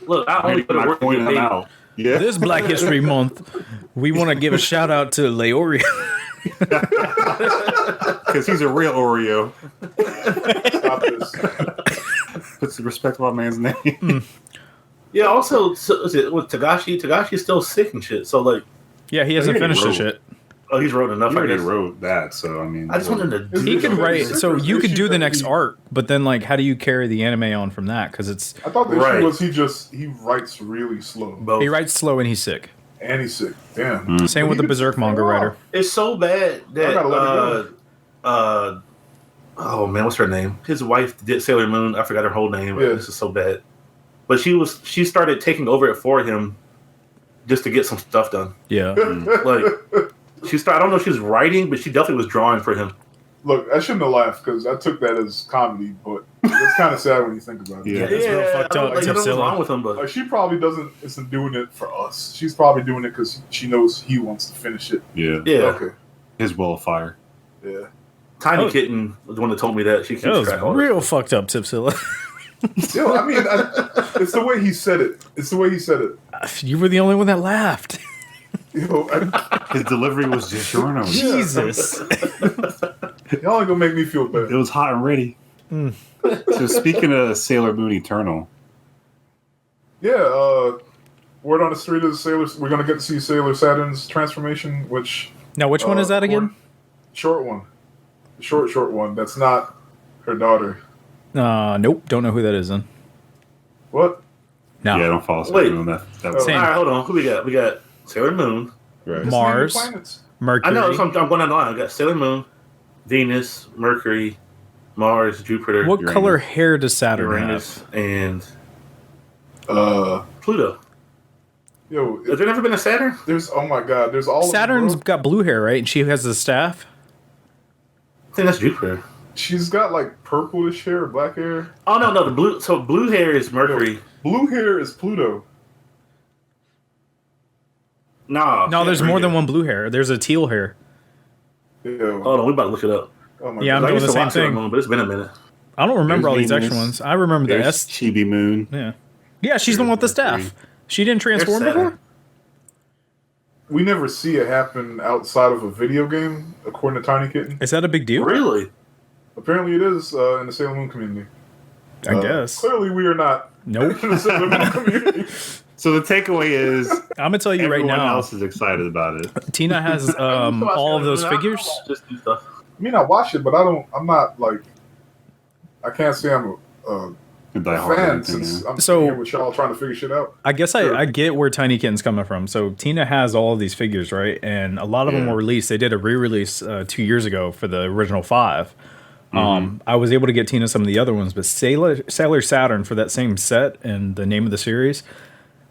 Look, I only put a work in the out. Yeah. This Black History Month, we want to give a shout out to Leorio. Because he's a real Oreo. Stop this. Puts the respect on my man's name. Yeah, also, with Tagashi, Tagashi's still sick and shit. So, like... Yeah, he hasn't finished the shit. Oh, he's wrote enough, I guess. He wrote that, so, I mean... I just wanted to do... He could write... So, you could do the next arc, but then, like, how do you carry the anime on from that? Because it's... I thought the issue was he writes really slow. Both. He writes slow and he's sick. And he's sick. Damn. Same with the Berserk manga writer. It's so bad that... oh, man, what's her name? His wife did Sailor Moon. I forgot her whole name. Yeah. This is so bad. But she started taking over it for him just to get some stuff done. Yeah. Like... I don't know if she was writing, but she definitely was drawing for him. Look, I shouldn't have laughed because I took that as comedy, but it's kind of sad when you think about it. Yeah, it's real fucked up. Like, what's wrong with him, but like, she probably isn't doing it for us. She's probably doing it because she knows he wants to finish it. Yeah. Yeah. Okay. His will of fire. Yeah. Tiny Kitten was the one that told me that. She keeps track of real fucked up, Tiffzilla. Yo, I mean, it's the way he said it. You were the only one that laughed. Yo, his delivery was just giorno. Jesus. Y'all ain't gonna make me feel bad. It was hot and ready. So speaking of Sailor Moon Eternal. Yeah, word on the street is we're gonna get to see Sailor Saturn's transformation, which... Now, which one is that again? Short one. The short one. That's not her daughter. Nope. Don't know who that is then. What? No. Yeah, don't fall asleep. Wait. On that All right, hold on. Who we got? We got Sailor Moon. Right. Mars, Mercury. I know. So I'm going down the line. I got Sailor Moon, Venus, Mercury, Mars, Jupiter. What Uranus. color hair does Saturn Uranus, have? and Pluto. Yo, Has there never been a Saturn? there's oh my god, there's all Saturn's of them, got blue hair, right? And she has the staff. I think that's Jupiter. bro. She's got like purplish hair, black hair. Oh no, the blue. So blue hair is Mercury. Blue hair is Pluto. Nah. No, there's more than one blue hair. There's a teal hair. Yo, Hold on, we about to look it up. oh my Yeah, I'm god. I doing used the to same watch Sailor thing. Moon, but it's been a minute. I don't remember There's all these Venus. extra ones. I remember the There's S. Chibi Moon. Yeah. Yeah, she's the one with the staff. She didn't transform There's before? Saturn. We never see it happen outside of a video game, according to Tiny Kitten. Is that a big deal? Really? Apparently, it is in the Sailor Moon community. I guess. Clearly, we are not Nope. in the Sailor Moon community. So the takeaway is I'm gonna tell you right everyone now. else is excited about it. Tina has all of those figures. Just do stuff. I mean, I watch it, but I'm not like. I can't say I'm a Die hard fan and everything, since yeah. I'm So- here with y'all trying to figure shit out. I guess Sure. I get where Tiny Kitten's coming from. So Tina has all of these figures, right? And a lot of them Yeah. were released. They did a re-release 2 years ago for the original 5. I was able to get Tina some of the other ones, but Sailor Saturn for that same set and the name of the series,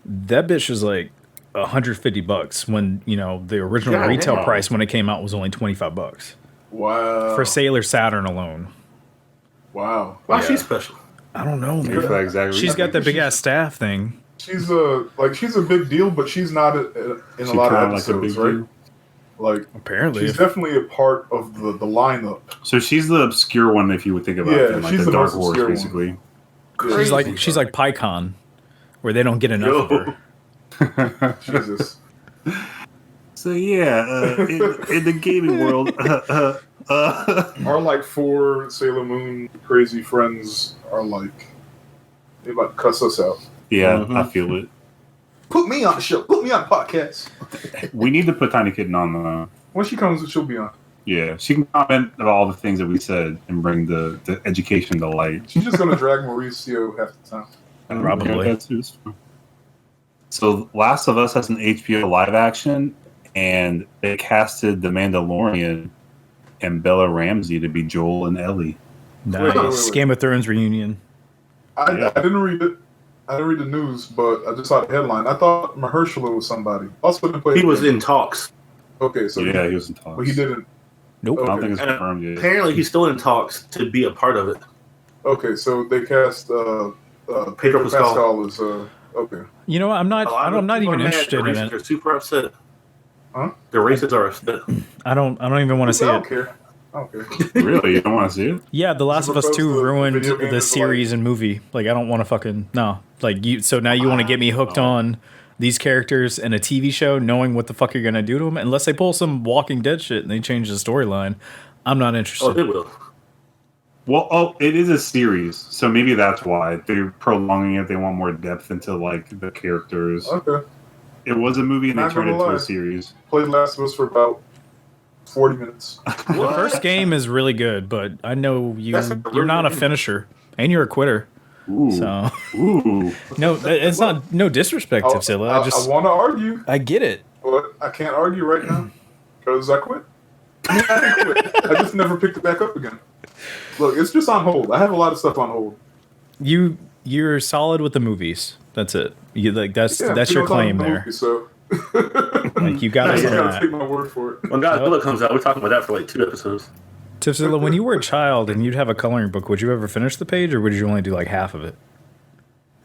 that bitch is like $150 when the original God retail damn. price when it came out was only $25 Wow. for Sailor Saturn alone. Wow. Why Yeah. she special? I don't know, Here's man. that exactly. She's got that think big ass staff thing. She's a big deal, but she's not in a She lot kinda of like a episodes, big right? deal. Like Apparently, she's definitely a part of the lineup. So she's the obscure one, if you would think about Yeah, it, like she's the the dark most horse, obscure one. basically. she's like PyCon, where they don't get enough of her. Jesus. So yeah, in the gaming world, Our like 4 Sailor Moon crazy friends are like they about to cuss us out. yeah, Mhm. I feel it. Put me on the show. Put me on the podcast. We need to put Tiny Kitten on the. When she comes, she'll be on. Yeah, she can comment about all the things that we said and bring the education to light. She's just gonna drag Mauricio half the time. Probably. Yeah, that's fine. So, Last of Us has an HBO live action, and they casted The Mandalorian and Bella Ramsey to be Joel and Ellie. Nice. wait. Game of Thrones reunion. I Yeah. didn't read it. I didn't read the news, but I just saw the headline. I thought Mahershala was somebody. Also didn't play. He the was game. in talks. Okay, so Yeah, he was in talks. but he didn't. Nope. I don't Okay. think it's And confirmed yet. Apparently, he's still in talks to be a part of it. Okay, so they cast Pedro Pedro Pascal. Pascal as okay. You know, I'm not. A lot of I'm not people even are mad. interested The in racists it. are super upset. Huh? The racists are upset. I don't even want to see I don't it. care. I don't care. Really? You don't want to see it? Yeah, The Last of Us 2 the ruined video game the is series and movie. Like, I don't want to fucking no. Like you. So now you want to get me hooked on these characters in a TV show, knowing what the fuck you're gonna do to them. Unless they pull some Walking Dead shit and they change the storyline, I'm not Oh, interested. they will. Well, it is a series, so maybe that's why they're prolonging it. They want more depth into like the characters. Okay. It was a movie and they Not turned it gonna into lie. a series. Played Last of Us for about 40 minutes. The first game is really good, but I know That's a you're not a really good finisher and you're a quitter. Ooh, So ooh. no, it's not no disrespect, Tiffzilla. I want to argue, I get it. but I can't argue right now because I quit. I mean, I didn't quit. I just never picked it back up again. Look, it's just on hold. I have a lot of stuff on hold. You're solid with the movies. That's it. You like that's Yeah, your people talking claim about there. movie, so Like you got Nice. us you on gotta that. take my word for it. When Godzilla comes out, we're talking about that for like 2 episodes. Tiffzilla, when you were a child and you'd have a coloring book, would you ever finish the page or would you only do like half of it?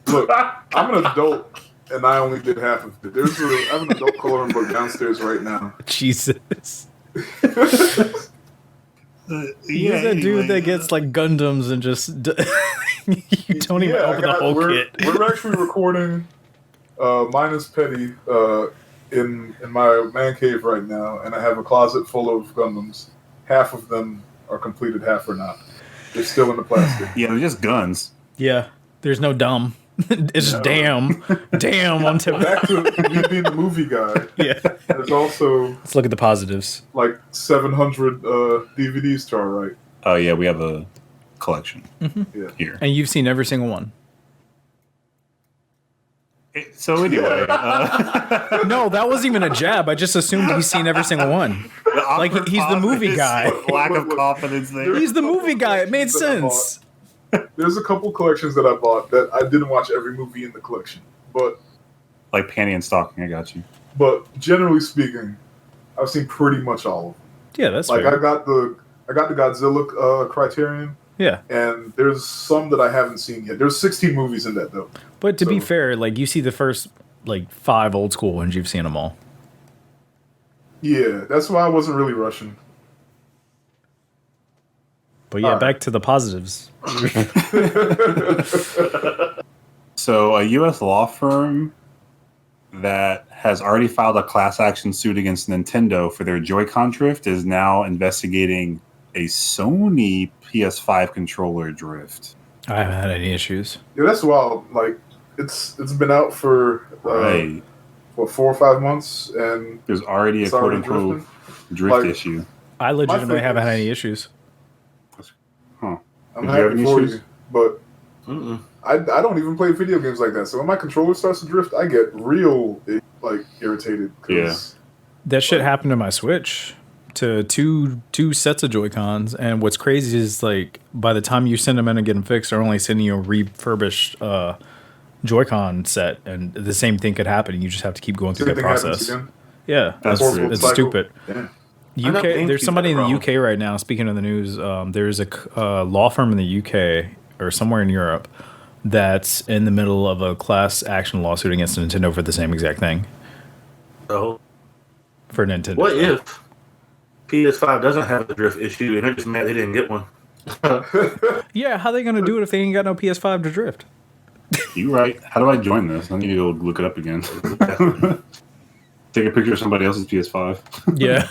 Look, I'm an adult, and I only did half of it. I have an adult coloring book downstairs right now. Jesus. Yeah, You're that dude that gets like Gundams and just you don't even open the whole we're, kit. We're actually recording minus Petty in my man cave right now, and I have a closet full of Gundams. Half of them are completed, half are not. They're still in the plastic. Yeah, they're just guns. Yeah, there's no dumb. It's just damn on tip. Back to me being the movie guy. Yeah. There's also Let's look at the positives. like 700 DVDs to our right. Oh yeah, we have a collection Yeah. here. And you've seen every single one. So anyway, No, that wasn't even a jab. I just assumed he's seen every single one. Like he's the movie guy. Lack of confidence there. He's the movie guy. It made sense. There's a couple collections that I bought that I didn't watch every movie in the collection, but like panty and stocking. I got you. But generally speaking, I've seen pretty much all of them. Yeah, that's like fair. I got the Godzilla Criterion. Yeah, and there's some that I haven't seen yet. There's 16 movies in that though. But to be fair, like you see the first like 5 old school ones, you've seen them all. Yeah, that's why I wasn't really rushing. But yeah, back to the positives. So a U.S. law firm that has already filed a class action suit against Nintendo for their Joy-Con drift is now investigating a Sony PS5 controller drift. I haven't had any issues. Yeah, that's wild. Like it's been out for what, 4 or 5 months, and there's already a quote unquote drift issue. I legitimately haven't had any issues. Huh? I'm happy for you, but I don't even play video games like that. So when my controller starts to drift, I get real irritated. Yeah, that shit happened to my Switch. To two sets of Joy-Cons, and what's crazy is like by the time you send them in and get them fixed, they're only sending you a refurbished Joy-Con set, and the same thing could happen. You just have to keep going through that process. Yeah, it's stupid. Yeah. UK, there's somebody in the UK right now. Speaking of the news, there's a law firm in the UK or somewhere in Europe that's in the middle of a class action lawsuit against Nintendo for the same exact thing. Oh, for Nintendo. What if PS5 doesn't have a drift issue and they're just mad they didn't get one? Yeah, how are they going to do it if they ain't got no PS5 to drift? You right. How do I join this? I need to go look it up again. Take a picture of somebody else's PS5. Yeah.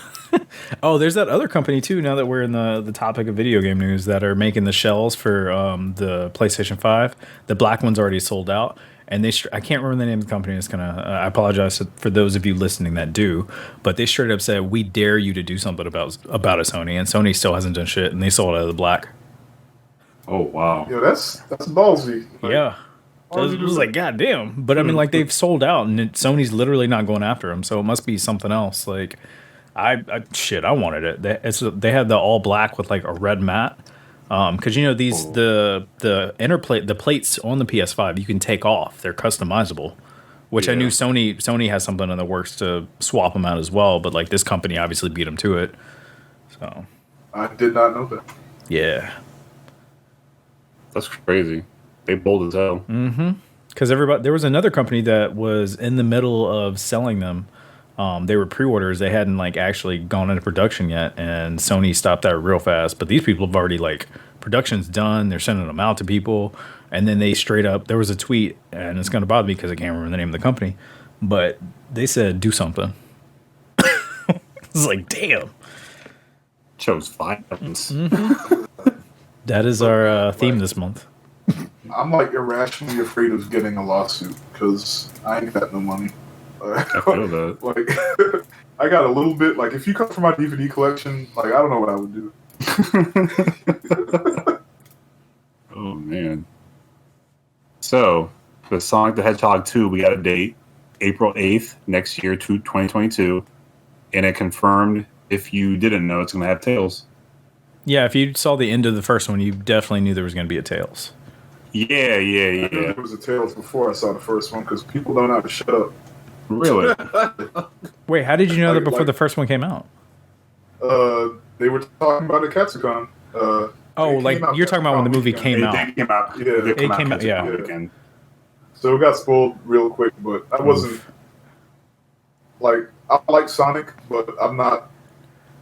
Oh, there's that other company too, now that we're in the topic of video game news, that are making the shells for the PlayStation 5. The black one's already sold out. And I can't remember the name of the company. It's I apologize for those of you listening that do, but they straight up said, "We dare you to do something about it, Sony," and Sony still hasn't done shit, and they sold out of the black. Oh wow! Yeah, that's ballsy. Yeah, it was like goddamn. But I mean, like they've sold out, and Sony's literally not going after them, so it must be something else. Like, I wanted it. They had the all black with like a red mat. Because you know the inner plate, the plates on the PS5 you can take off; they're customizable. Which I knew Sony has something in the works to swap them out as well. But like this company obviously beat them to it. So I did not know that. Yeah, that's crazy. They bold as hell. Mm-hmm. Because there was another company that was in the middle of selling them. They were pre-orders. They hadn't like actually gone into production yet, and Sony stopped that real fast. But these people have already like production's done. They're sending them out to people, and then they straight up. There was a tweet, and it's gonna bother me because I can't remember the name of the company, but they said do something. It's like damn. Chose violence. Mm-hmm. That is our theme this month. I'm like irrationally afraid of getting a lawsuit because I ain't got no money. I feel that. Like, I got a little bit. Like, if you come from my DVD collection, like, I don't know what I would do. Oh man. So, for Sonic the Hedgehog 2, we got a date, April 8th next year, 2022, and it confirmed. If you didn't know, it's going to have Tails. Yeah, if you saw the end of the first one, you definitely knew there was going to be a Tails. Yeah. I knew there was a Tails before I saw the first one because people don't know how to shut up. Really? Wait, how did you know that before the first one came out? They were talking about it at Katsucon. You're talking about when the movie came out. It came out. Yeah, it came out. Yeah. Weekend. So it got spoiled real quick, but I wasn't like I like Sonic, but I'm not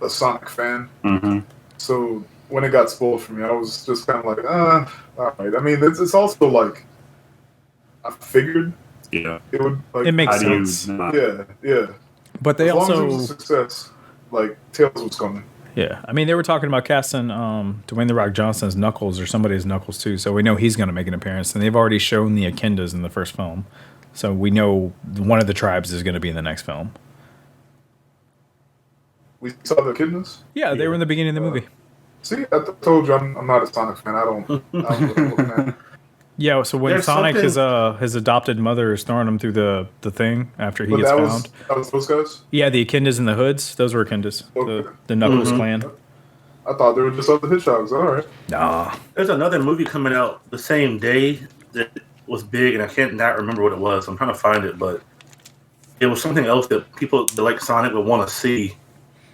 a Sonic fan. Mm-hmm. So when it got spoiled for me, I was just kind of like, all right. I mean, it's also like I figured. Yeah, it would. Like, it makes sense. Yeah. But they as also long as it was a success. Like Tails was coming. Yeah, I mean they were talking about casting Dwayne the Rock Johnson's Knuckles or somebody's Knuckles too, so we know he's going to make an appearance. And they've already shown the Akendas in the first film, so we know one of the tribes is going to be in the next film. We saw the Akendas? Yeah, they were in the beginning of the movie. See, I told you I'm not a Sonic fan. I don't know what I'm looking at. Yeah, so when Sonic his adopted mother is throwing him through the thing after he gets found. That was those guys? Yeah, the Echidnas and the Hoods, those were Echidnas. Okay. The Knuckles clan. I thought they were just other Hedgehogs. All right. Nah. There's another movie coming out the same day that was big, and I can't not remember what it was. I'm trying to find it, but it was something else that people that like Sonic would want to see.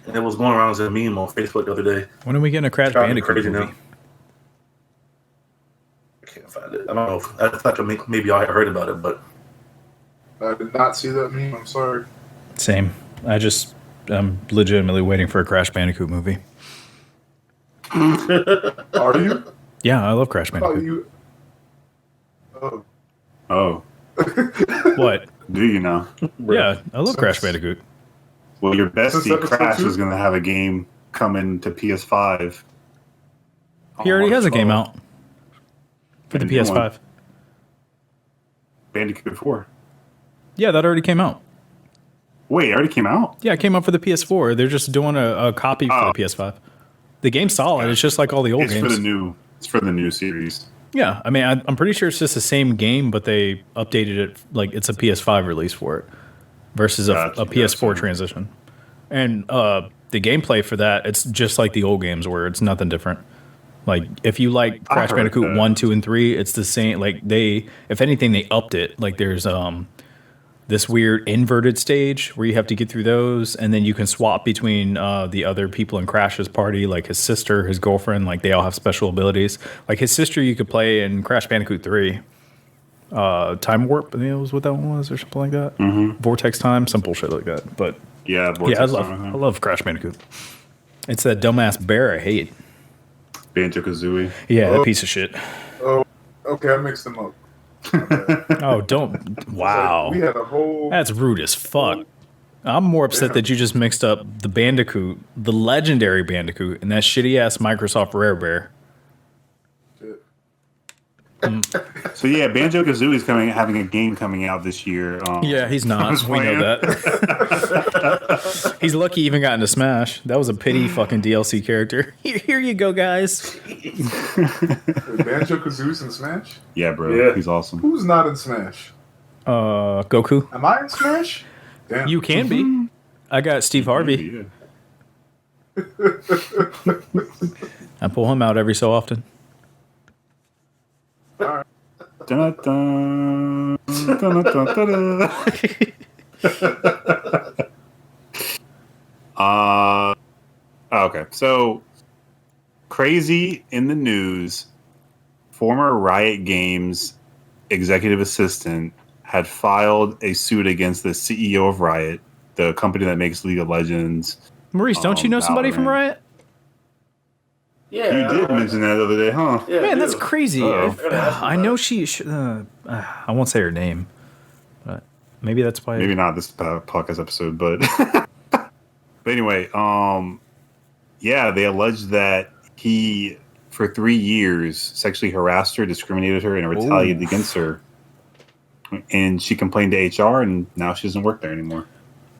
And it was going around as a meme on Facebook the other day. When are we getting a Crash Bandicoot movie? Now. I can't find it. I don't know. I thought maybe I had heard about it, but I did not see that meme. I'm sorry. Same. I'm legitimately waiting for a Crash Bandicoot movie. Are you? Yeah, I love Crash Bandicoot. Oh. What? Do you know? Yeah, I love Crash Bandicoot. Well, your bestie Crash is going to have a game coming to PS5. He already has a game out for the PS5. Bandicoot 4. Yeah, that already came out. Wait, it already came out? Yeah, it came out for the PS4. They're just doing a copy for the PS5. The game's solid. It's just like all the old games. It's for the new series. Yeah, I mean, I'm pretty sure it's just the same game, but they updated it like it's a PS5 release for it versus a PS4 transition. And the gameplay for that, it's just like the old games where it's nothing different. Like if you like Crash Bandicoot 1, 2, and 3, it's the same. Like if anything, they upped it. Like there's this weird inverted stage where you have to get through those, and then you can swap between the other people in Crash's party, like his sister, his girlfriend, like they all have special abilities. Like his sister you could play in Crash Bandicoot 3. Time Warp, I think it was what that one was, or something like that. Mm-hmm. Vortex Time, some bullshit like that. But I love Crash Bandicoot. It's that dumbass bear I hate. Banjo-Kazooie. Yeah, that piece of shit. Oh, okay, I mixed them up. Oh, don't! Wow, like, we had a whole. That's rude as fuck. I'm more upset that you just mixed up the Bandicoot, the legendary Bandicoot, and that shitty ass Microsoft Rare Bear. So yeah, Banjo-Kazooie is having a game coming out this year. Yeah, he's not. We know that. He's lucky he even got into Smash. That was a pity fucking DLC character. Here you go, guys. Banjo-Kazooie's in Smash? Yeah, bro. Yeah. He's awesome. Who's not in Smash? Goku. Am I in Smash? Damn. You can be. I got Steve Harvey. Yeah. I pull him out every so often. All right. Dun, dun, dun, dun, dun, dun. Okay, so crazy in the news. Former Riot Games executive assistant had filed a suit against the CEO of Riot, the company that makes League of Legends. Maurice, don't you know somebody from Riot? Yeah, you did mention that the other day, huh? Yeah, man, that's crazy. I know she. I won't say her name, but maybe that's why. Maybe not this podcast episode, but but anyway, yeah, they alleged that he, for 3 years, sexually harassed her, discriminated her, and retaliated against her. And she complained to HR, and now she doesn't work there anymore.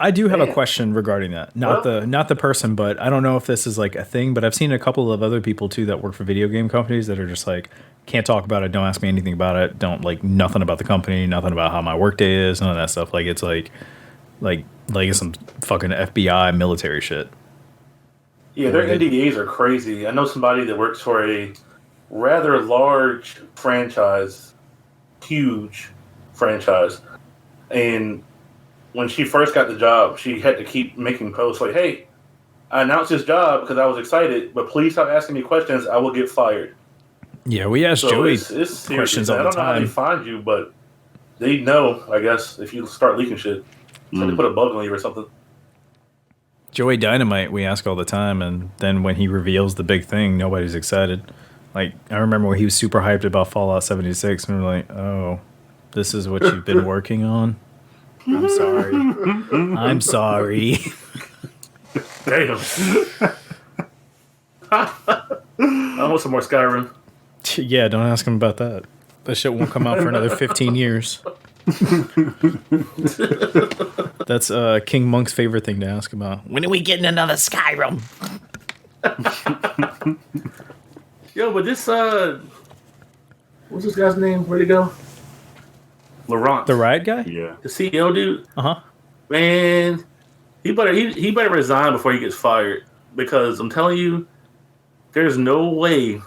I do have a question regarding that. Not the person, but I don't know if this is like a thing, but I've seen a couple of other people too that work for video game companies that are just like, can't talk about it, don't ask me anything about it, don't like nothing about the company, nothing about how my workday is, none of that stuff. Like it's like it's some fucking FBI military shit. Yeah, their NDAs are crazy. I know somebody that works for a rather large franchise, huge franchise, and when she first got the job, she had to keep making posts like, hey, I announced this job because I was excited, but please stop asking me questions. I will get fired. Yeah, we asked Joey questions all the time. I don't know how they find you, but they know, I guess, if you start leaking shit. So they put a bug on you or something. Joey Dynamite, we ask all the time, and then when he reveals the big thing, nobody's excited. Like, I remember when he was super hyped about Fallout 76, and we're like, oh, this is what you've been working on? I'm sorry. I'm sorry. Damn. I want some more Skyrim. Yeah, don't ask him about that. That shit won't come out for another 15 years. That's King Monk's favorite thing to ask about. When are we getting another Skyrim? Yo, but this What's this guy's name? Where'd he go? Laurent. The riot guy? Yeah. The CEO dude? Uh-huh. Man, he better resign before he gets fired. Because I'm telling you, there's no way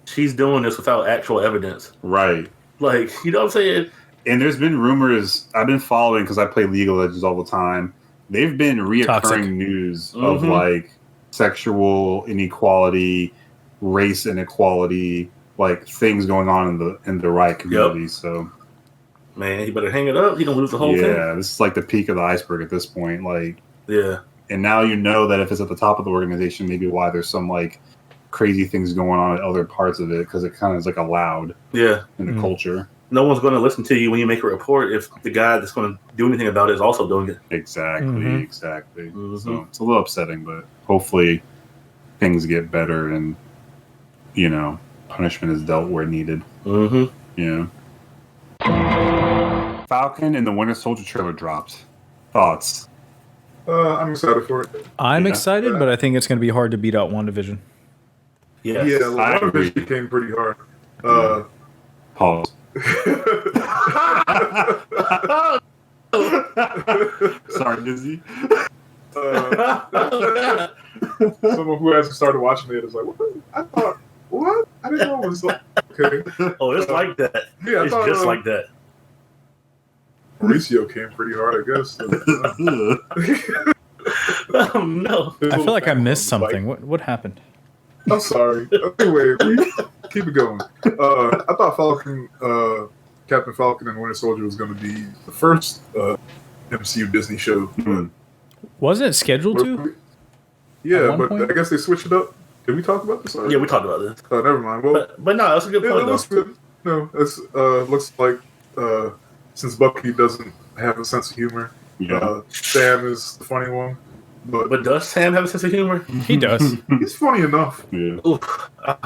she's doing this without actual evidence. Right. Like, you know what I'm saying? And there's been rumors I've been following because I play League of Legends all the time. They've been reoccurring Toxic news of like sexual inequality, race inequality, like things going on in the riot community. Yep. So, man, he better hang it up. He gonna lose the whole thing. Yeah, this is like the peak of the iceberg at this point. Like, yeah. And now you know that if it's at the top of the organization, maybe why there's some like crazy things going on at other parts of it because it kind of is like allowed. Yeah. In the culture. No one's going to listen to you when you make a report if the guy that's going to do anything about it is also doing it. Exactly. So it's a little upsetting, but hopefully things get better and, you know, punishment is dealt where needed. Yeah. Falcon and the Winter Soldier trailer dropped. Thoughts? I'm excited for it. I'm excited, but I think it's going to be hard to beat out WandaVision. Yes. Yeah, WandaVision came pretty hard. Pause. Sorry, Dizzy. Someone who hasn't started watching it is like, what? I didn't know it was like, okay. Oh, it's like that. Yeah, it's just like that. Mauricio came pretty hard, I guess. Oh, no. I feel like I missed something. What happened? I'm sorry. Anyway, keep it going. I thought Captain Falcon and Winter Soldier was going to be the first MCU Disney show. Wasn't it scheduled to? Yeah, but I guess they switched it up. Did we talk about this already? Yeah, we talked about this. Oh, never mind. Well, but no, that's a good point. It looks good. No, it's looks like since Bucky doesn't have a sense of humor, Sam is the funny one. But does Sam have a sense of humor? He does. He's funny enough. Yeah.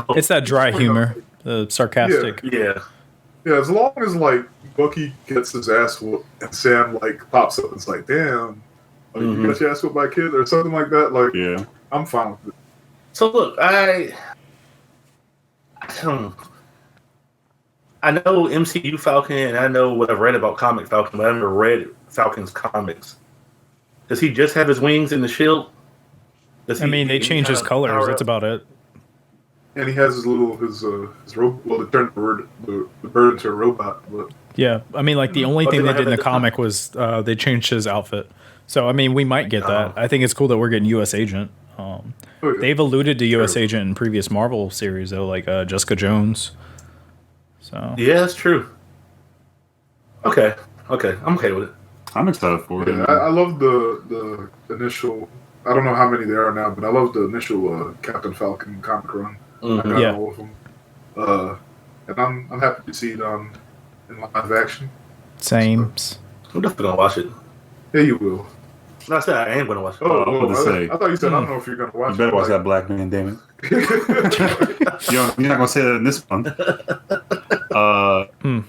It's that dry humor, the sarcastic. Yeah, as long as like Bucky gets his ass whooped and Sam like pops up and it's like, damn, you got your ass whooped by a kid or something like that. Like, I'm fine with it. So look, I know MCU Falcon and I know what I've read about comic Falcon, but I've never read Falcon's comics. Does he just have his wings and the shield? They change his colors. That's about it. And he has his robot. Well, they turned the bird into a robot. But yeah, the only thing they did in the comic was they changed his outfit. So we might get that. I think it's cool that we're getting U.S. Agent. They've alluded to U.S. Agent in previous Marvel series though, like Jessica Jones. So yeah, that's true. Okay, I'm okay with it. I'm excited for it. Yeah, I love the initial. I don't know how many there are now, but I love the initial Captain Falcon comic run. I got all of them, and I'm happy to see it in live action. Same. So, I'm definitely gonna watch it. Yeah, you will. No, I said I am gonna watch it. I thought you said I don't know if you're gonna watch it. You better watch that black man, damn it. You're not gonna say that in this one.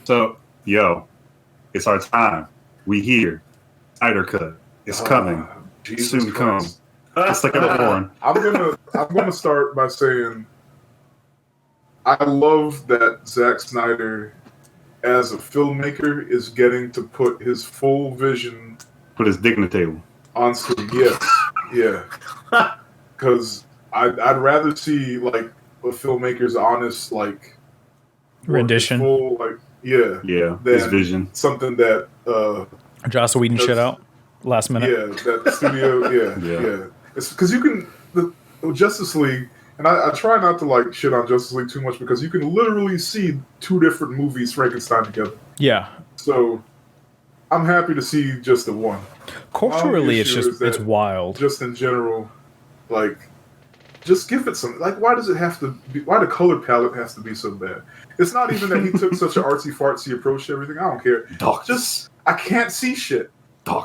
So, it's our time. We here. Snyder Cut. It's coming. Soon comes. It's like a horn. I'm gonna start by saying I love that Zack Snyder, as a filmmaker, is getting to put his full vision, put his dick on the table on screen. Yes, yeah. Because I'd rather see like a filmmaker's honest like rendition, full, his vision, something that Joss Whedon shit out last minute. Yeah, that studio. Yeah. It's because you can the Justice League, and I try not to like shit on Justice League too much because you can literally see two different movies Frankenstein together. Yeah. So I'm happy to see just the one. Culturally, it's wild. Just in general, like, just give it some. Like, why does it have to be? Why the color palette has to be so bad? It's not even that he took such an artsy fartsy approach to everything. I don't care. Just I can't see shit.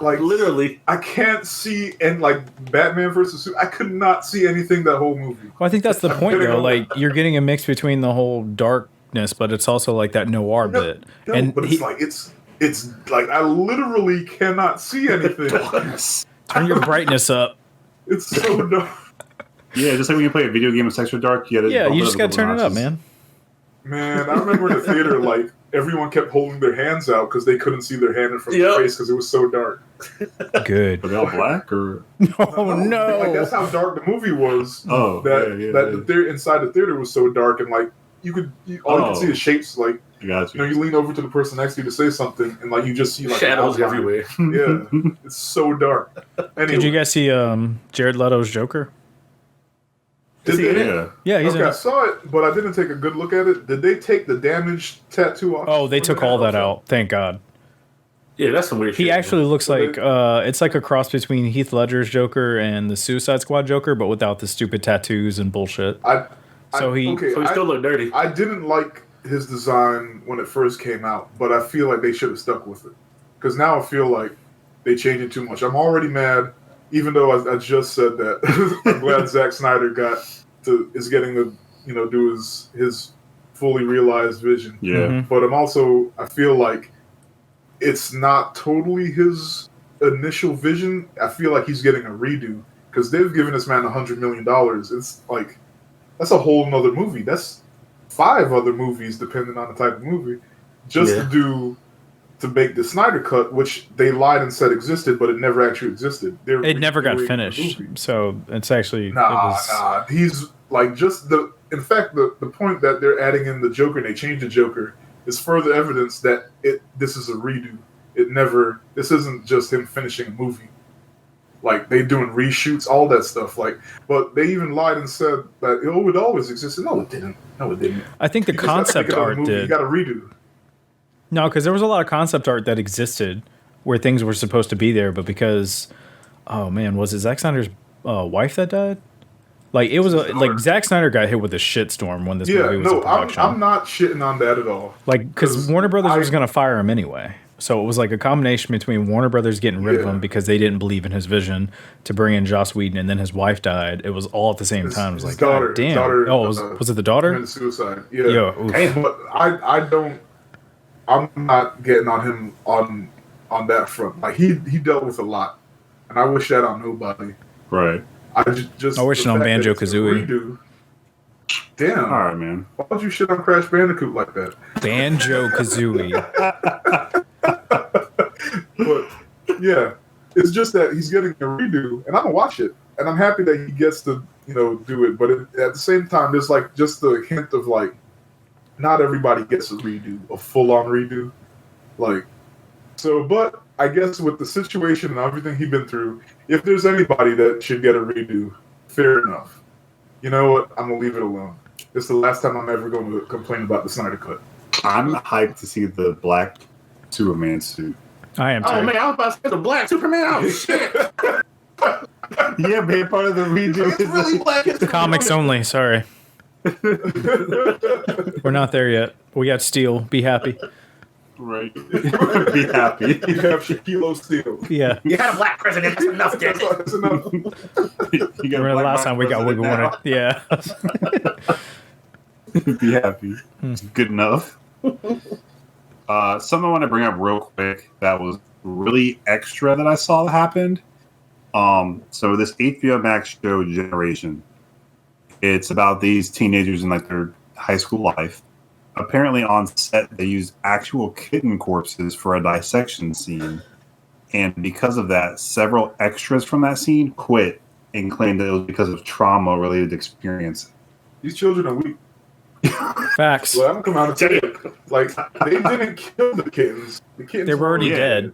Like literally, I can't see, and like Batman versus Superman, I could not see anything that whole movie. Well, I think that's the point, though. Like you're getting a mix between the whole darkness, but it's also like that noir bit. But it's like I literally cannot see anything. Turn your brightness up. It's so dark. Yeah, just like when you play a video game that's extra dark, you just gotta turn it up, man. Man, I remember in the theater, like, everyone kept holding their hands out because they couldn't see their hand in front of their face because it was so dark. Good. Were they all black or? Oh no! Like, that's how dark the movie was. Oh, The inside the theater was so dark, and like all you could see is shapes. Like, Gotcha. you lean over to the person next to you to say something, and like you just see like shadows everywhere. Yeah, it's so dark. Anyway, Did you guys see Jared Leto's Joker? Did they? Yeah, he's in I it. saw it, but I didn't take a good look at it. Did they take the damaged tattoo off? Oh, they took all that out. Thank God. Yeah, that's some weird shit. He actually looks like it's like a cross between Heath Ledger's Joker and the Suicide Squad Joker, but without the stupid tattoos and bullshit. So he still look dirty. I didn't like his design when it first came out, but I feel like they should have stuck with it. Because now I feel like they changed it too much. I'm already mad, even though I just said that. I'm glad Zack Snyder is getting to do his fully realized vision. Yeah. Mm-hmm. But I feel like it's not totally his initial vision. I feel like he's getting a redo because they've given this man $100 million. It's like, that's a whole nother movie. That's 5 other movies, depending on the type of movie, to make the Snyder Cut, which they lied and said existed, but it never actually existed. It never got finished, so it's actually nah. He's like in fact, the point that they're adding in the Joker and they changed the Joker is further evidence that this is a redo. This isn't just him finishing a movie. Like, they doing reshoots, all that stuff. Like, but they even lied and said that it always existed. No, it didn't. I think the concept art did. You got to redo. No, because there was a lot of concept art that existed where things were supposed to be there, but because, oh man, was it Zack Snyder's wife that died? Like, it was like Zack Snyder got hit with a shitstorm when this movie was in production. I'm not shitting on that at all. Like, because Warner Brothers was going to fire him anyway. So it was like a combination between Warner Brothers getting rid of him because they didn't believe in his vision to bring in Joss Whedon, and then his wife died. It was all at the same time. It was like, daughter, God damn. daughter, was it the daughter? Committed suicide. Yeah. But I'm not getting on him on that front. Like, he dealt with a lot, and I wish that on nobody. Right. I wish it on Banjo-Kazooie. Damn. All right, man. Why would you shit on Crash Bandicoot like that? Banjo-Kazooie. But yeah, it's just that he's getting a redo, and I'm gonna watch it, and I'm happy that he gets to do it. But at the same time, there's like just the hint of like, not everybody gets a redo, a full-on redo, like. So, but I guess with the situation and everything he's been through, if there's anybody that should get a redo, fair enough. You know what? I'm gonna leave it alone. It's the last time I'm ever going to complain about the Snyder Cut. I'm hyped to see the black Superman suit. I am too. Oh man, I was about to say the black Superman. Oh shit! Yeah, man, part of the redo It's really black. It's Comics only. Sorry, we're not there yet. We got Steel. Be happy. Right. Be happy. You have Shaquille O'Neal. Yeah. You had a black president. That's enough, Dick. That's enough. You got Remember the last time we got Wiggle now. Winner? Yeah. Be happy. Good enough. Something I want to bring up real quick that was really extra that I saw that happened. So this HBO Max show, Generation, it's about these teenagers in like their high school life. Apparently on set, they used actual kitten corpses for a dissection scene. And because of that, several extras from that scene quit and claimed that it was because of trauma-related experience. These children are weak. Facts. Well, I'm coming out and tell you, like, they didn't kill the kittens. The kittens They were already dead.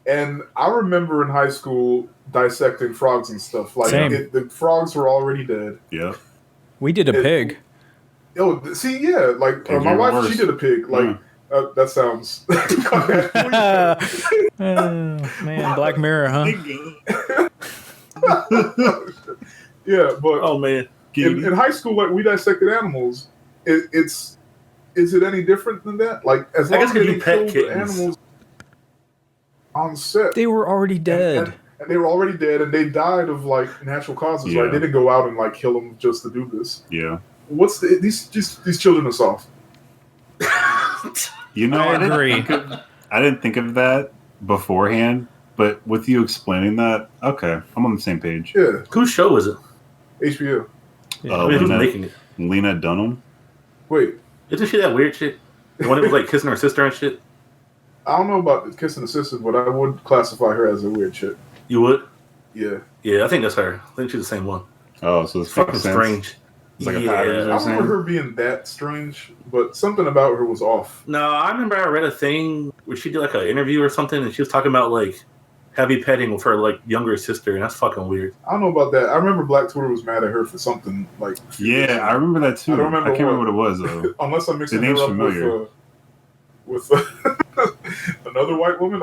And I remember in high school dissecting frogs and stuff. Like, the frogs were already dead. Yeah. We did a pig. Oh, see, yeah, like my wife, she did a pig. Like that sounds. Man, Black Mirror, huh? Yeah, but Oh man, in high school, like we dissected animals. Is it any different than that? Like, as long as they pet killed the kittens animals on set, They were already dead. and they were already dead, and they died of like natural causes. Yeah. Right? They didn't go out and like kill them just to do this. Yeah. What's these children are soft. You know, I agree. I didn't think of that beforehand, but with you explaining that, okay, I'm on the same page. Yeah, whose show is it? HBO. I mean, who's making it? Lena Dunham. Wait, Isn't she that weird shit? The one that was like kissing her sister and shit? I don't know about kissing the sister, but I would classify her as a weird chick. You would? Yeah. Yeah, I think that's her. I think she's the same one. Oh, so it's fucking strange. It's like a pattern. I remember her being that strange, but something about her was off. No, I remember I read a thing where she did like an interview or something, and she was talking about like heavy petting with her like younger sister, and that's fucking weird. I don't know about that. I remember Black Twitter was mad at her for something like. Yeah, I remember that too. I don't remember. I can't remember what it was though. Unless I'm mixing the her name's up familiar. with another white woman.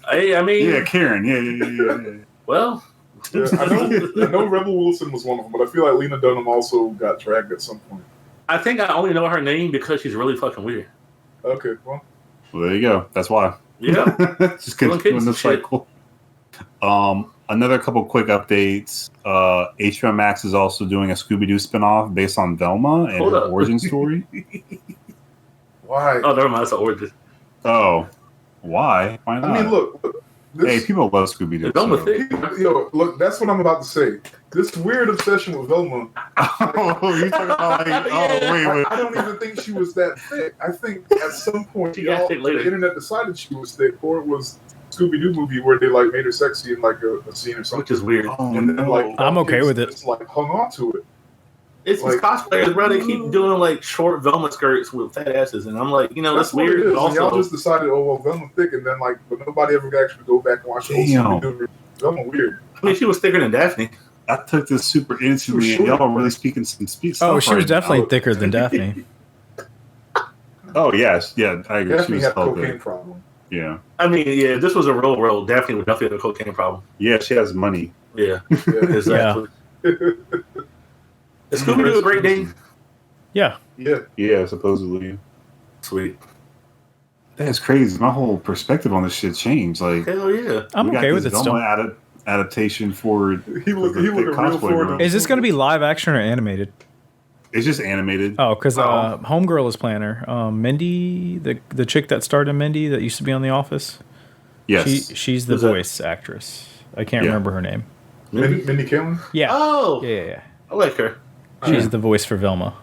I mean, yeah, Karen. Yeah. Well, yeah, I know Rebel Wilson was one of them, but I feel like Lena Dunham also got dragged at some point. I think I only know her name because she's really fucking weird. Okay, well there you go. That's why. Yeah, just continuing the cycle. Another couple quick updates. HBO Max is also doing a Scooby-Doo spinoff based on Velma and her origin story. Why? Oh, never mind. That's an origin. Oh, why? Why not? I mean, look. Hey, people love Scooby-Doo. Velma So. thick. Yo, look, that's what I'm about to say. This weird obsession with Velma. Oh, you talking about like, wait. I don't even think she was that thick. I think at some point got thick later. the internet decided she was thick, or it was Scooby-Doo movie where they like made her sexy in like a scene or something. Which is weird. Oh, And then like I'm okay with it. Just like hung on to it. It's like, these cosplayers, bro. They keep doing like short Velma skirts with fat asses, and I'm like, that's what weird. it is. But also, y'all just decided, oh well, Velma thick, and then like, but nobody ever actually go back and watch the old Scooby-Doo. Velma weird. I mean, she was thicker than Daphne. I took this super instantly, and y'all are really speaking some speech. Oh, she was definitely thicker than Daphne. Oh yes, yeah, I agree. Daphne she was had a healthy. cocaine problem. Yeah. I mean, yeah, if this was a real world, Daphne would definitely have a cocaine problem. Yeah, she has money. Yeah, exactly. Is Scooby-Doo a great name? Yeah. Yeah, supposedly. Sweet. That's crazy. My whole perspective on this shit changed. Like, hell yeah. I'm okay with it still. Adaptation for he looked real forward. Is this going to be live action or animated? It's just animated. Oh, because Homegirl is playing her. Mindy, the chick that starred in Mindy that used to be on The Office. Yes. She's the voice actress. I can't remember her name. Mindy Kaling? Yeah. Oh. Yeah. I like her. She's the voice for Velma.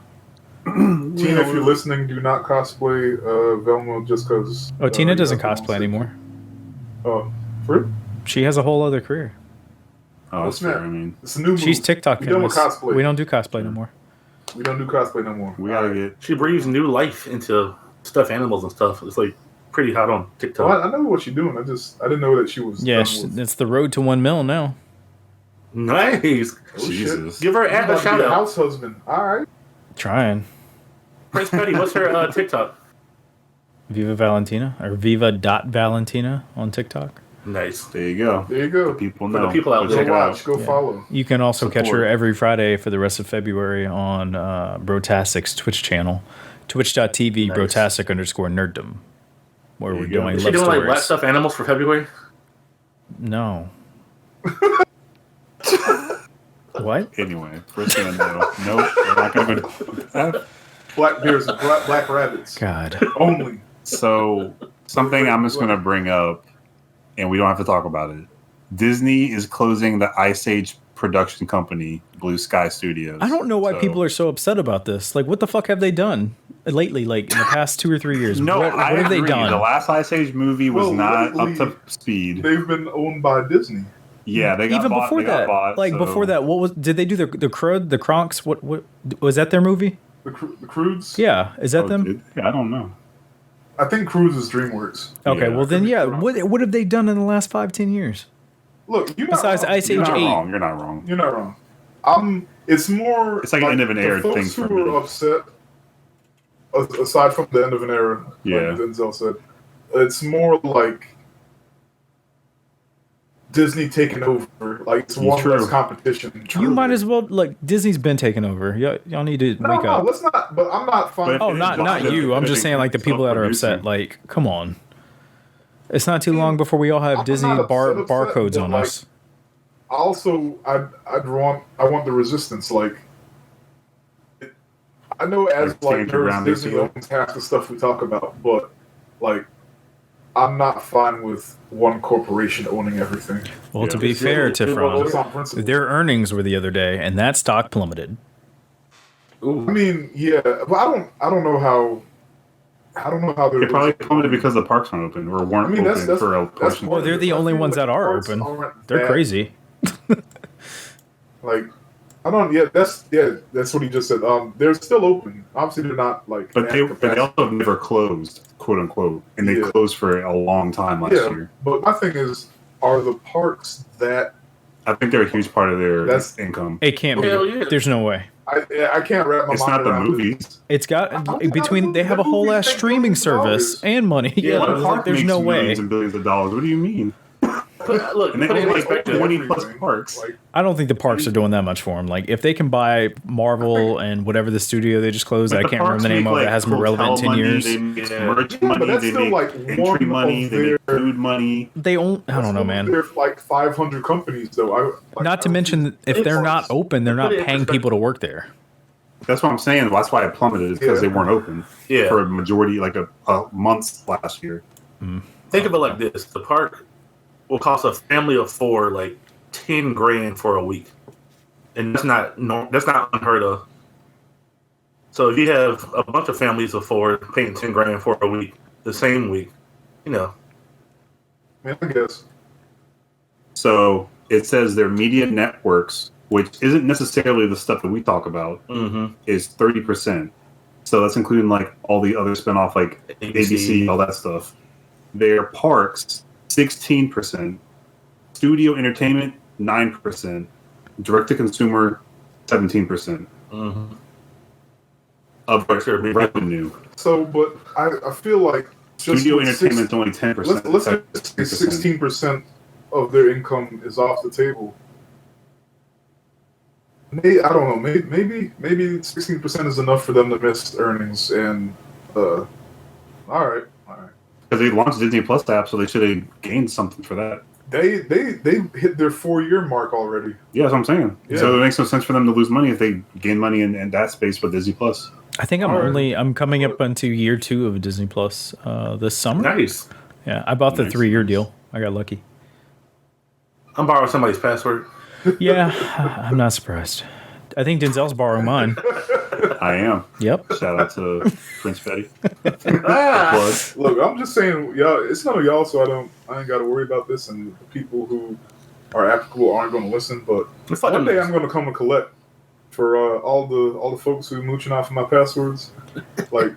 Tina, if you're listening, do not cosplay Velma just because. Oh, Tina doesn't cosplay anymore. Oh, for she has a whole other career. Oh, that's fair. I mean, it's a new move. She's TikTok famous. Cosplay. We don't do cosplay no more. We don't do cosplay no more. We gotta get. She breathes new life into stuffed animals and stuff. It's like pretty hot on TikTok. Well, I know what she's doing. I didn't know that she was. Yeah, it's the road to 1 mil now. Nice. Oh, Jesus. Give her a shout out. House husband. All right. Trying. Prince Petty, what's her TikTok? Viva Valentina or Viva.Valentina on TikTok. Nice. There you go. There you go. The people For know. the people out there. Go watch. Go follow. You can also catch her Support. every Friday for the rest of February on Brotastic's Twitch channel, twitch.tv Nice. Brotastic_nerddom, where we're doing Is love she doing like stories. black stuffed animals for February? No. What? Anyway, first thing I know. Nope, we're not gonna go to that. Black bears and black rabbits. God. Only. So something I'm just gonna bring up, and we don't have to talk about it. Disney is closing the Ice Age production company, Blue Sky Studios. I don't know why people are so upset about this. Like, what the fuck have they done lately? Like in the past 2 or 3 years? No, what have they done? The last Ice Age movie was not up lately, to speed. They've been owned by Disney. Yeah, they got even bought, before they got that. bought, like so- before that, what was? Did they do the Crud, the Kronks? What was that? Their movie? The Crudes? Yeah, is that them? Yeah, I don't know. I think Cruise is DreamWorks. Okay, Yeah. well then, yeah. What have they done in the last 5-10 years? Look, you're Besides not wrong. Ice You're Age not 8. wrong. You're not wrong. You're not wrong. It's more. It's like an end of an the era folks thing who for me. were upset. Aside from the end of an era, Yeah. like Denzel said, it's more like Disney taking over. Like it's one True. less competition. You might as well like Disney's been taken over. Y'all need to wake No, up. let's not. But I'm not fine. But Oh, it not is you. I'm Disney just saying like the people that are upset. producing. Like, come on. It's not too long before we all have I'm Disney not upset, barcodes but, on like, us. Also, I want the resistance. Like, I know as Like, like change nerds, around this Disney way. owns half the stuff we talk about, but like, I'm not fine with one corporation owning everything. Well, to yeah. be fair, Just Tifron, on principle. their earnings were the other day, and that stock plummeted. Ooh. I mean, yeah, but I don't know how. I don't know how they're. They probably plummeted because the parks aren't open or weren't open for a portion. Well, they're the only ones that are open. They're crazy. Like, I don't. Yeah, that's what he just said. They're still open. Obviously, they're not like. But they also have never closed, quote unquote, and they closed for a long time last year. But my thing is, are the parks that? I think they're a huge part of their income. It can't be. Yeah. There's no way. I can't wrap my mind around it. It's not the movies. It's got between. They have a whole ass streaming service and money. Yeah, like, there's no way. Millions and billions of dollars. What do you mean? Look, and they own like 20 plus parks. I don't think the parks are doing that much for them. Like, if they can buy Marvel and whatever the studio they just closed, I can't remember the name of it. It has been relevant in 10 years. They make merch money, they make entry money, they make food money. They own, I don't know, man. There's like 500 companies, though. Not to mention, if they're not open, they're not paying people to work there. That's what I'm saying. That's why it plummeted, is because they weren't open for a majority, like a month last year. Think of it like this: the park will cost a family of 4 like $10,000 for a week, and that's not unheard of. So if you have a bunch of families of 4 paying $10,000 for a week, the same week, Yeah, I guess. So it says their media networks, which isn't necessarily the stuff that we talk about, is 30%. So that's including like all the other spinoff, like ABC, all that stuff. Their parks, 16%, studio entertainment 9%, direct to consumer 17% of revenue. So, but I feel like studio entertainment's only 10%. Let's say 16% of their income is off the table. Maybe, I don't know. Maybe 16% is enough for them to miss earnings. And all right. Because they launched Disney Plus app, so they should have gained something for that. They hit their 4-year mark already. Yeah, that's what I'm saying. Yeah. So it makes no sense for them to lose money if they gain money in that space with Disney Plus. I think I'm coming up into year 2 of Disney Plus this summer. Nice. Yeah, I bought the 3-year deal. I got lucky. I'm borrowing somebody's password. Yeah, I'm not surprised. I think Denzel's borrowing mine. I am. Yep. Shout out to Prince Petty. Look, I'm just saying, y'all. It's none of y'all, so I ain't got to worry about this. And the people who are applicable aren't going to listen. But one day I'm going to come and collect for all the folks who mooching off of my passwords. Like,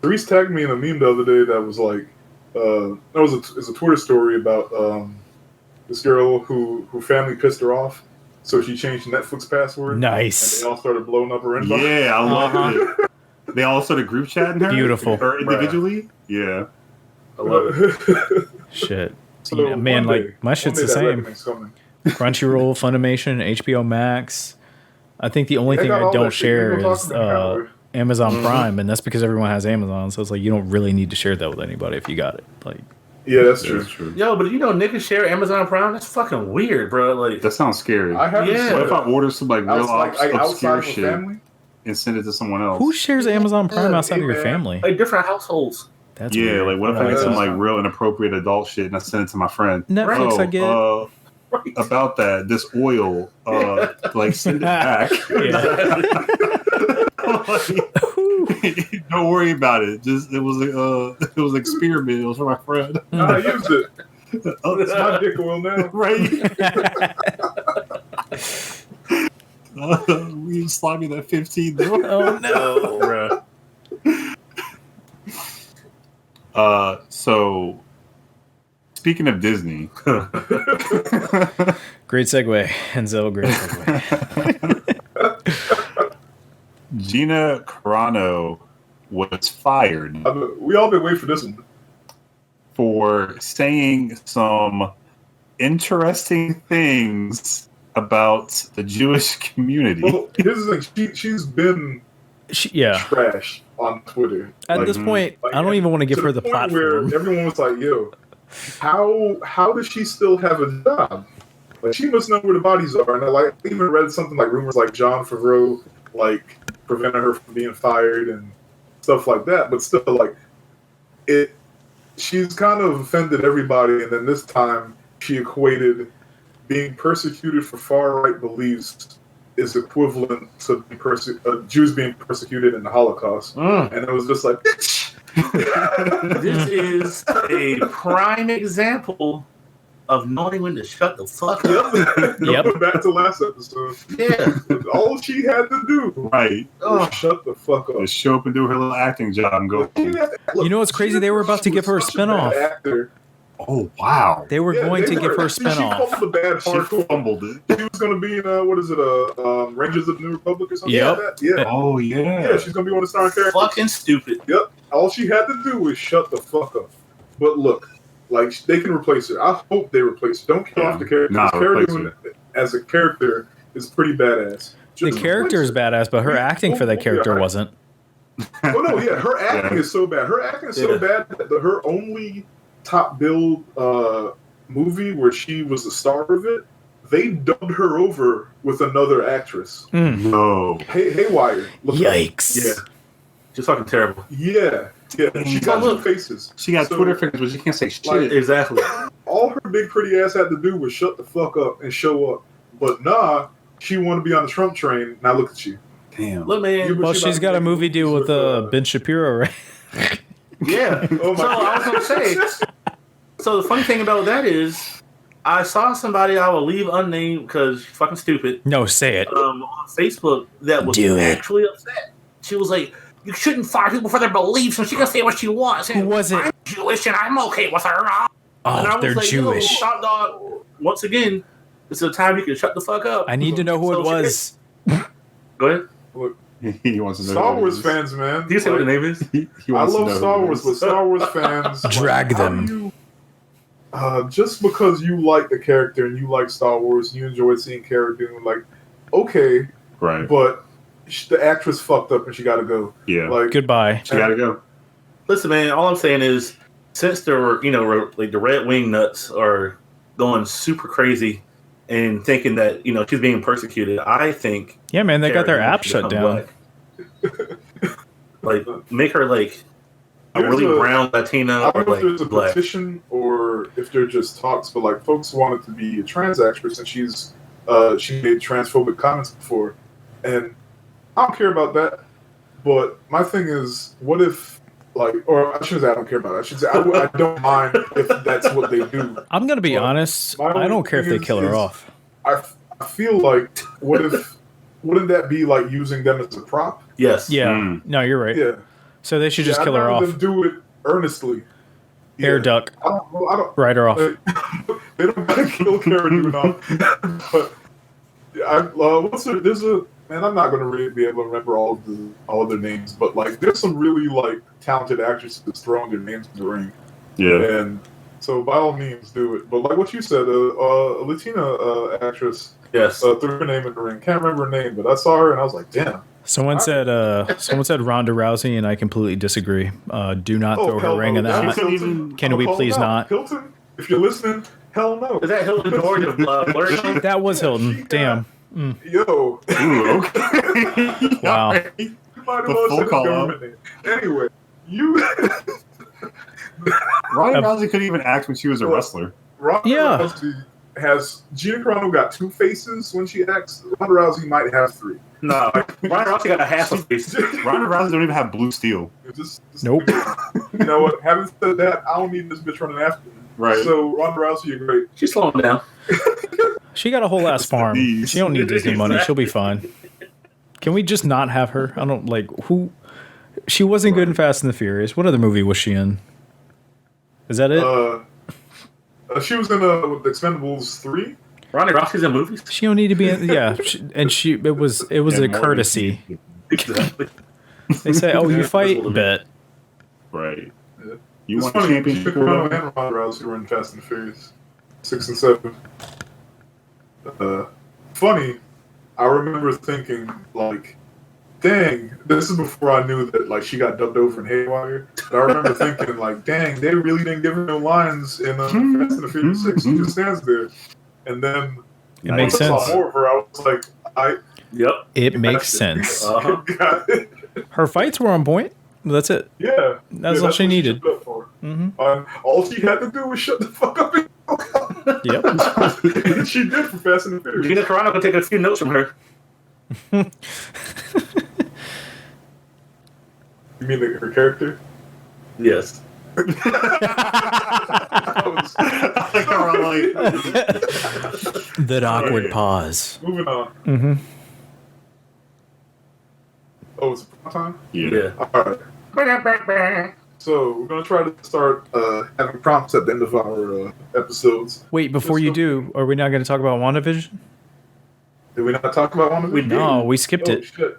Therese tagged me in a meme the other day that was like, it's a Twitter story about this girl who family pissed her off. So she changed Netflix password. Nice. And they all started blowing up her inbox. Yeah, I love it. They all started group chatting her? Beautiful. Or individually? Yeah. I love it. Shit. So man, like, my shit's the same. Crunchyroll, Funimation, HBO Max. I think the only thing I don't share is Amazon Prime, and that's because everyone has Amazon. So it's like, you don't really need to share that with anybody if you got it. Like, yeah, that's true. Yo, but niggas share Amazon Prime? That's fucking weird, bro. Like, that sounds scary. What if I order some like real obscure shit and send it to someone else? Who shares Amazon Prime outside of your family? Like different households. That's weird. Like what if I get some like real inappropriate adult shit and I send it to my friend? Netflix, I get. About that, this oil, like send it back. Don't worry about it. Just it was an experiment. It was for my friend. I used it. It's my dick oil now. Right. We slide me that 15 though. Oh no. So speaking of Disney. Great segue, Enzo. Great segue. Gina Carano was fired. We all been waiting for this one. For saying some interesting things about the Jewish community. Well, here's the thing. She's been trash on Twitter. At this point, I don't even want to give her the platform. Where everyone was like, yo, how does she still have a job? Like, she must know where the bodies are. And I even read something like rumors like Jon Favreau like prevented her from being fired and stuff like that. But still, like, she's kind of offended everybody. And then this time she equated being persecuted for far right beliefs is equivalent to Jews being persecuted in the Holocaust, and it was just like, bitch. This is a prime example of knowing when to shut the fuck up. Yep. Back to last episode. Yeah. All she had to do was shut the fuck up. Just show up and do her little acting job and go. You know what's crazy? They were about to give her a spinoff. Oh, wow. They were going to give her a spinoff. She fumbled the bad part. She fumbled it. She was going to be in, Rangers of the New Republic or something like that? Yeah. Oh, yeah. Yeah, she's going to be one of the starring characters. Fucking stupid. Yep. All she had to do was shut the fuck up. But look, like, they can replace her. I hope they replace her. Don't kill off the character. Nah, character as a character is pretty badass. The character is badass, but her acting for that character wasn't. Oh, no, yeah. Her acting is so bad. Her acting is so bad that her only top billed movie where she was the star of it, they dubbed her over with another actress. No. Haywire. Yikes. Yeah. Just fucking terrible. Yeah. She got two faces. She got Twitter fingers, but she can't say shit. Like, exactly. All her big pretty ass had to do was shut the fuck up and show up. But nah, she wanted to be on the Trump train. Now look at you. Damn. Look, man. Well, she's got a movie deal with Ben Shapiro, right? Yeah. Oh my so I was going to say, so the funny thing about that is, I saw somebody I will leave unnamed because she's fucking stupid. No, say it. On Facebook that was actually upset. She was like, you shouldn't fire people for their beliefs, and she can say what she wants. Who was it? I'm Jewish, and I'm okay with her. Oh, they're Jewish. Top dog. Once again, it's a time you can shut the fuck up. I need to know who it was. Go ahead. Look, he wants to know. Star Wars fans, man. Do you say what the name is? I love Star Wars, but Star Wars fans drag them. Just because you like the character and you like Star Wars, you enjoy seeing Cara Dune, like, okay, right? But the actress fucked up and she got to go. Yeah, like goodbye. She got to go. Listen, man. All I'm saying is, since they're like the Red Wing nuts are going super crazy and thinking that she's being persecuted, I think. Yeah, man, they got their app shut down. Like, make her like a really brown Latina. I don't know if there's a black petition or if they're just talks, but like folks wanted to be a trans actress, and she made transphobic comments before, and I don't care about that. But my thing is, what if, like, or I shouldn't say I don't care about it. I should say I don't mind if that's what they do. I'm gonna be honest. I don't care if they kill her off. I feel like, wouldn't that be like using them as a prop? Yes. Yeah. No, you're right. Yeah. So they should just kill her off. Them do it earnestly. Air duck. I don't write her off. They don't gotta kill Cara Dune off. But there's a man. I'm not gonna really be able to remember all of their names, but like there's some really like talented actresses throwing their names in the ring. Yeah. And so by all means do it. But like what you said, a Latina actress. Yes. Threw her name in the ring. Can't remember her name, but I saw her and I was like, damn. Someone said Ronda Rousey, and I completely disagree. Do not throw her ring in that. Can we please not? Hilton, if you're listening, hell no. Is that Hilton Georgia? That was Hilton. Damn. Yo. Ooh, okay. Wow. You might as well say the government name. Anyway, Ronda Rousey couldn't even act when she was a wrestler. Ronda Rousey Gina Carano got two faces when she acts. Ronda Rousey might have three. No, Ronda Rousey got a half a face. Ronda Rousey don't even have blue steel. Nope. You know what? Having said that, I don't need this bitch running after me. Right. So Ronda Rousey, you're great. She's slowing down. She got a whole ass farm. She don't need Disney money. She'll be fine. Can we just not have her? I don't like who. She wasn't good in Fast and the Furious. What other movie was she in? Is that it? She was in The Expendables 3. Ronda Rousey's in movies. She don't need to be in. Yeah, it was a courtesy. Exactly. They say, "Oh, you fight, bet." Right. Yeah. You It's want funny, a championship? Gina Carano and Ronda Rousey were in Fast and the Furious 6 and 7. Funny, I remember thinking like, dang, this is before I knew that like she got dubbed over in Haywire. But I remember thinking like, dang, they really didn't give her no lines in Fast and the Furious 6. She just stands there, and then it makes sense. I saw more of her. I was like, it makes sense. Got it. Her fights were on point. That's it. Yeah, that's all she needed. All she had to do was shut the fuck up. Yep. She did for Fast and the Furious. Gina Carano can take a few notes from her. You mean her character? Yes. That awkward pause. Moving on. Mm-hmm. Oh, it's time? Yeah. All right. So we're gonna try to start having prompts at the end of our episodes. Wait, before you do, are we not going to talk about WandaVision? Did we not talk about one of them? No, we skipped it. Shit.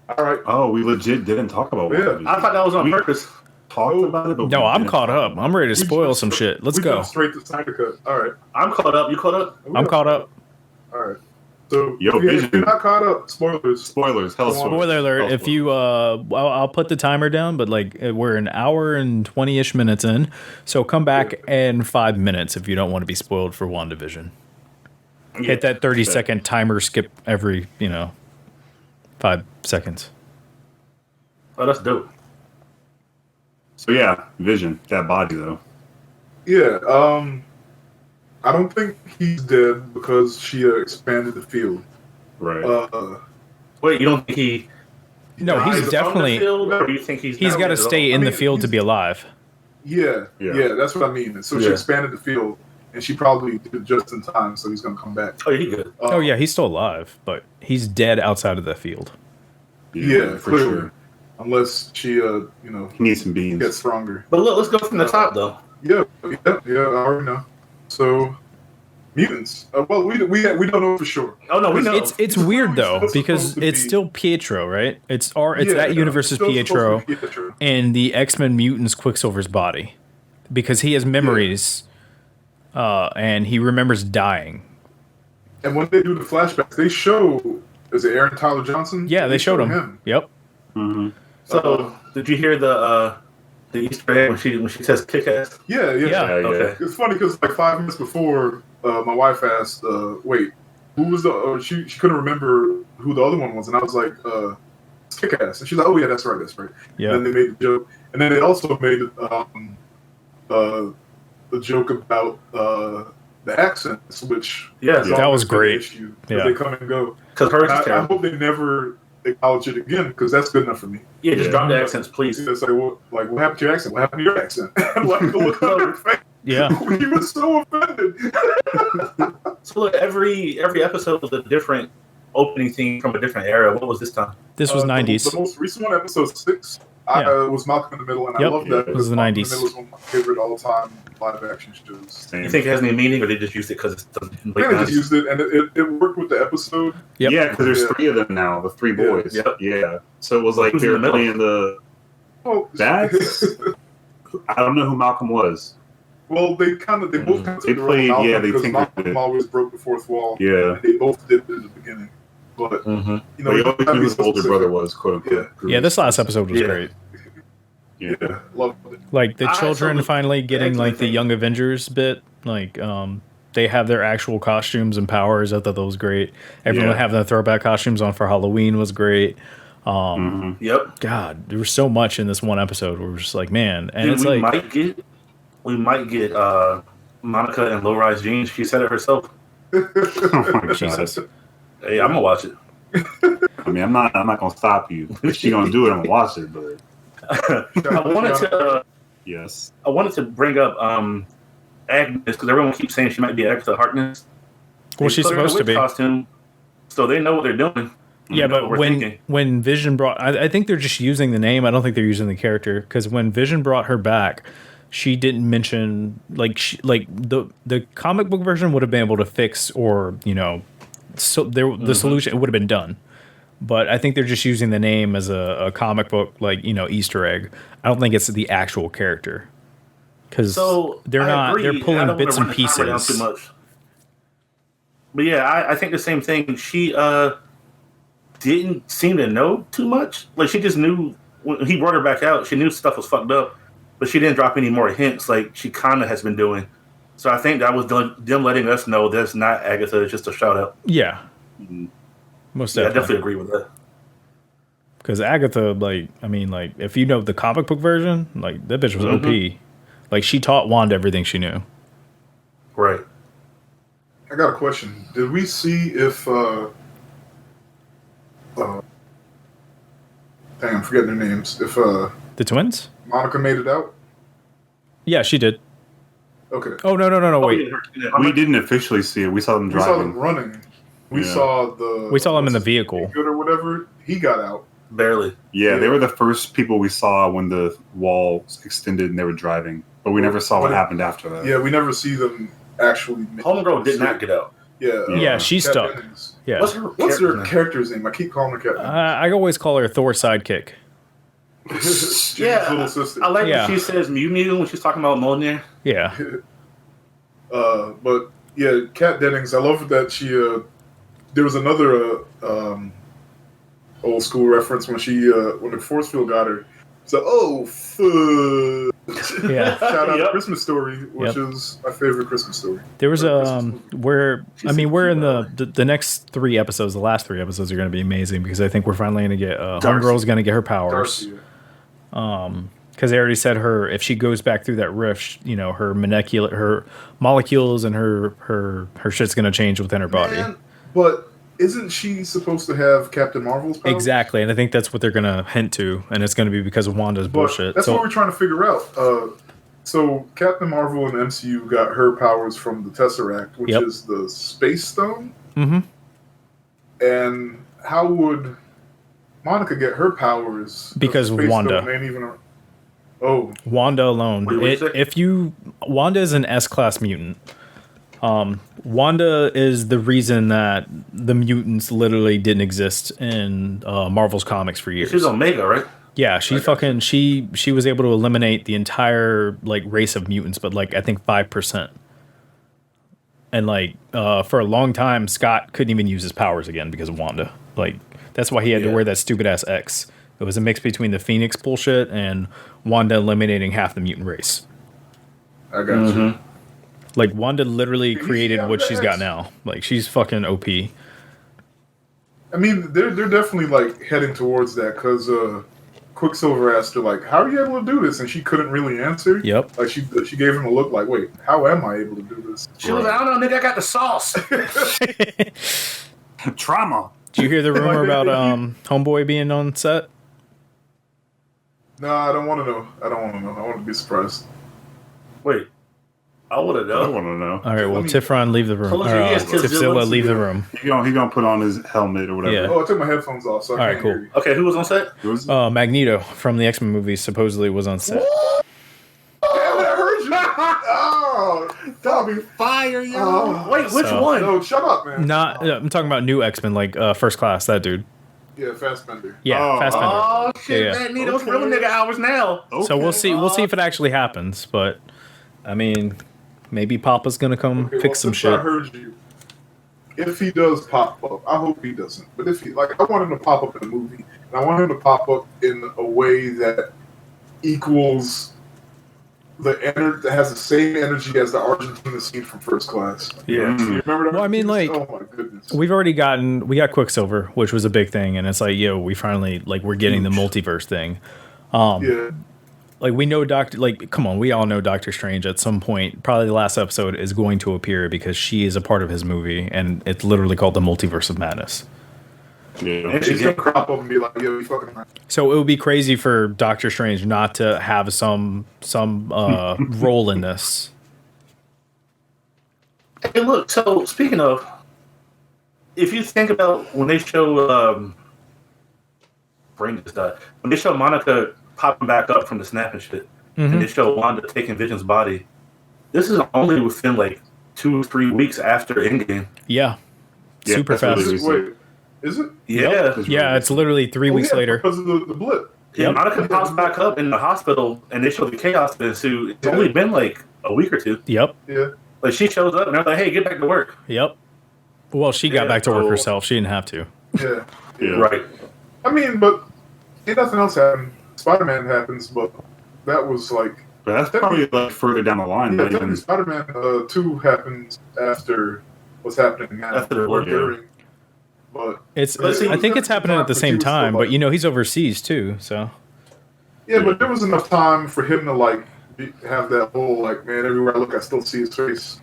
All right. Oh, we legit didn't talk about WandaVision. I thought that was on purpose. Talked about it, but No, we I'm didn't caught talk up. about it. I'm ready to spoil some shit. Let's go. Jumped straight to Snyder Cut. All right. I'm caught up. You caught up? I'm caught up. All right. So Yo, if you're not caught up, spoilers. Spoilers. Hell spoilers. Spoiler alert! Hell If you, I'll put the timer down, but like we're an hour and 20-ish minutes in, so come back in 5 minutes if you don't want to be spoiled for WandaVision. Hit that 30-second timer. Skip every 5 seconds. Oh, that's dope. So yeah, Vision, that body though. Yeah. I don't think he's dead because she expanded the field. Right. Wait, you don't think he? No, he's dies definitely. from the field, or do you think he's Got to stay in the field to be alive. Yeah, that's what I mean. So she expanded the field, and she probably did it just in time, so he's gonna come back. Oh, he good. Oh yeah, he's still alive, but he's dead outside of the field. Yeah, for clearly. sure. Unless she, He needs some beans. gets stronger. But look, let's go from the top though. Yeah, I already know. So, mutants. Well, we don't know for sure. Oh no, we know. It's weird though It's because supposed to it's be- still Pietro, right? It's that universe's still Pietro, supposed to be Pietro. and the X-Men mutants Quicksilver's body, because he has memories, and he remembers dying. And when they do the flashbacks, they show is it Aaron Tyler Johnson? Yeah, they showed him. Yep. Mm-hmm. So, did you hear the Easter egg when she says "kick ass"? Yeah. Okay. It's funny because like 5 minutes before, my wife asked, "Wait, who was the?" She couldn't remember who the other one was, and I was like, "It's Kick-Ass," and she's like, "Oh yeah, that's right." Yeah. And then they made the joke, and then they also made the joke about the accents, which Yeah, that was great. Issue, Yeah. they come and go. because hers is I terrible. hope they never acknowledge it again because that's good enough for me. Yeah, just drop the accents, please. It's like, what happened to your accent? What happened to your accent? Like the look on her face. Yeah. He was so offended. So look, every episode was a different opening theme from a different era. What was this time? This was 90s. The most recent one, episode 6, was Malcolm in the Middle, and Yep. I love that. It was the Malcolm 90s. in the Middle is one of my favorite all-time live-action shows. You think it has any meaning, or they just used it because it's the I think they just used it, and it worked with the episode. Yep. Yeah, because there's 3 of them now, the 3 boys. Yep. Yeah. So it was like Who's they in were the middle? playing the. Well, That's. I don't know who Malcolm was. well, they both kind of They took their own played- Malcolm yeah, they because tinkered Malcolm it. always broke the fourth wall. Yeah. And they both did it in the beginning, but Mm-hmm. you But know, he you always don't have knew to his be older specific. brother was, quote unquote. Yeah, this last episode was Yeah. great. Yeah. Yeah, loved it. Like the I children saw the finally getting like the X-Men Young Avengers bit. Like they have their actual costumes and powers. I thought that was great. Everyone Yeah. having their throwback costumes on for Halloween was great. Yep. God, there was so much in this one episode where we're just like, man, and Dude, it's we like, might get Monica and low rise jeans. She said it herself. Oh my Jesus. God. Hey, I'm gonna watch it. I mean, I'm not gonna stop you. If she gonna do it, I'm gonna watch it. But yes, I wanted to bring up Agnes because everyone keeps saying she might be Agatha Harkness. well, They she's put her in a supposed to witch be. costume, so they know what they're doing. Yeah, They know but what we're thinking. when Vision brought, I think they're just using the name. I don't think they're using the character because when Vision brought her back, she didn't mention the comic book version would have been able to fix or so the solution it would have been done. But I think they're just using the name as a comic book Easter egg. I don't think it's the actual character because they're I not. agree. They're I don't pulling wanna bits and run the timer down pieces. too much. But yeah, I think the same thing. She didn't seem to know too much. Like she just knew when he brought her back out. She knew stuff was fucked up, but she didn't drop any more hints like she kind of has been doing. So I think that was them letting us know that's not Agatha. It's just a shout out. Yeah, most Yeah, I definitely. definitely agree with that. Because Agatha, if you know the comic book version, that bitch was OP. Like she taught Wanda everything she knew. Right. I'm forgetting their names. If the twins, Monica made it out. Yeah, she did. Okay. Oh no! Wait, we didn't officially see it. We saw them driving. We saw them running. We saw them in the vehicle or whatever. He got out barely. Yeah, they were the first people we saw when the wall extended and they were driving. But we never saw what happened after that. Yeah, we never see them actually. Homegirl did not get out. Yeah, she's stuck. Dennings. Yeah. What's her character's name? I keep calling her Captain. I always call her Thor's sidekick. Little sister. I like when she says Mew when she's talking about Mjolnir. Yeah. But yeah, Kat Dennings. I love that she. There was another old school reference when she when the force field got her. So yeah. Shout out to Christmas Story, which is my favorite Christmas story. There was we're in the next 3 episodes. The last 3 episodes are going to be amazing because I think we're finally going to get Homegirl's going to get her powers. Because they already said if she goes back through that rift, her molecules and her shit's going to change within her body. But isn't she supposed to have Captain Marvel's powers? Exactly, and I think that's what they're going to hint to, and it's going to be because of Wanda's bullshit. That's what we're trying to figure out. So Captain Marvel in the MCU got her powers from the Tesseract, which is the Space Stone. Mm-hmm. And how would Monica get her powers? Because Wanda. Wanda alone. Wanda is an S-class mutant. Wanda is the reason that the mutants literally didn't exist in Marvel's comics for years. She's Omega, right? Yeah, she was able to eliminate the entire race of mutants, but I think 5%. And for a long time, Scott couldn't even use his powers again because of Wanda. That's why he had to wear that stupid ass X. It was a mix between the Phoenix bullshit and Wanda eliminating half the mutant race. I got you. Wanda literally created what she's got now. She's fucking OP. I mean, they're definitely heading towards that because Quicksilver asked her how are you able to do this, and she couldn't really answer. Yep. She gave him a look wait, how am I able to do this? She was I don't know, nigga, I got the sauce. Trauma. Did you hear the rumor about Homeboy being on set? No, I don't want to know. I want to be surprised. Wait. I want to know. All right, well, Tiffron, leave the room. Tiffzilla, leave the room. He gonna put on his helmet or whatever. Yeah. Oh, I took my headphones off, so I can't hear you. Okay, who was on set? Magneto from the X-Men movies supposedly was on set. Damn, I heard you. Oh, that'll be fire, yo. Wait, which one? No, shut up, man. I'm talking about new X-Men, First Class, that dude. Yeah, Fassbender. Yeah, Fassbender. Oh shit, Magneto's real nigga hours now. Okay. So we'll see if it actually happens, but I mean, maybe Papa's gonna come fix some shit. I heard you. If he does pop up, I hope he doesn't. But if he I want him to pop up in the movie, and I want him to pop up in a way that equals the energy, that has the same energy as the Argentina scene from First Class. Yeah, you remember that? Well, I mean, oh my goodness, we got Quicksilver, which was a big thing, and it's we finally we're getting the multiverse thing. We know come on, we all know Doctor Strange at some point, probably the last episode, is going to appear because she is a part of his movie, and it's literally called the Multiverse of Madness. Yeah. And she's gonna crop up and be like, "Yo, you fucking." So it would be crazy for Doctor Strange not to have some role in this. Hey, look. So speaking of, if you think about when they show brain just died. When they show Monica popping back up from the snap and shit, and they show Wanda taking Vision's body, this is only within 2 or 3 weeks after Endgame. Yeah, super fast. Wait, is it? Yeah, yeah. It's literally 3 weeks later because of the blip. Yeah, Monica pops back up in the hospital, and they show the chaos that ensued. It's only been a week or two. Yep. Yeah. She shows up, and they're like, "Hey, get back to work." Yep. Well, she got back to work herself. She didn't have to. Yeah. Right. I mean, but nothing else happened. Spider-Man happens, but that was But that's probably further down the line. Yeah, Spider-Man 2 happens after what's happening now. After the war. But I think it's happening at the same time, but he's overseas too, so. Yeah, but there was enough time for him to have that whole man, everywhere I look I still see his face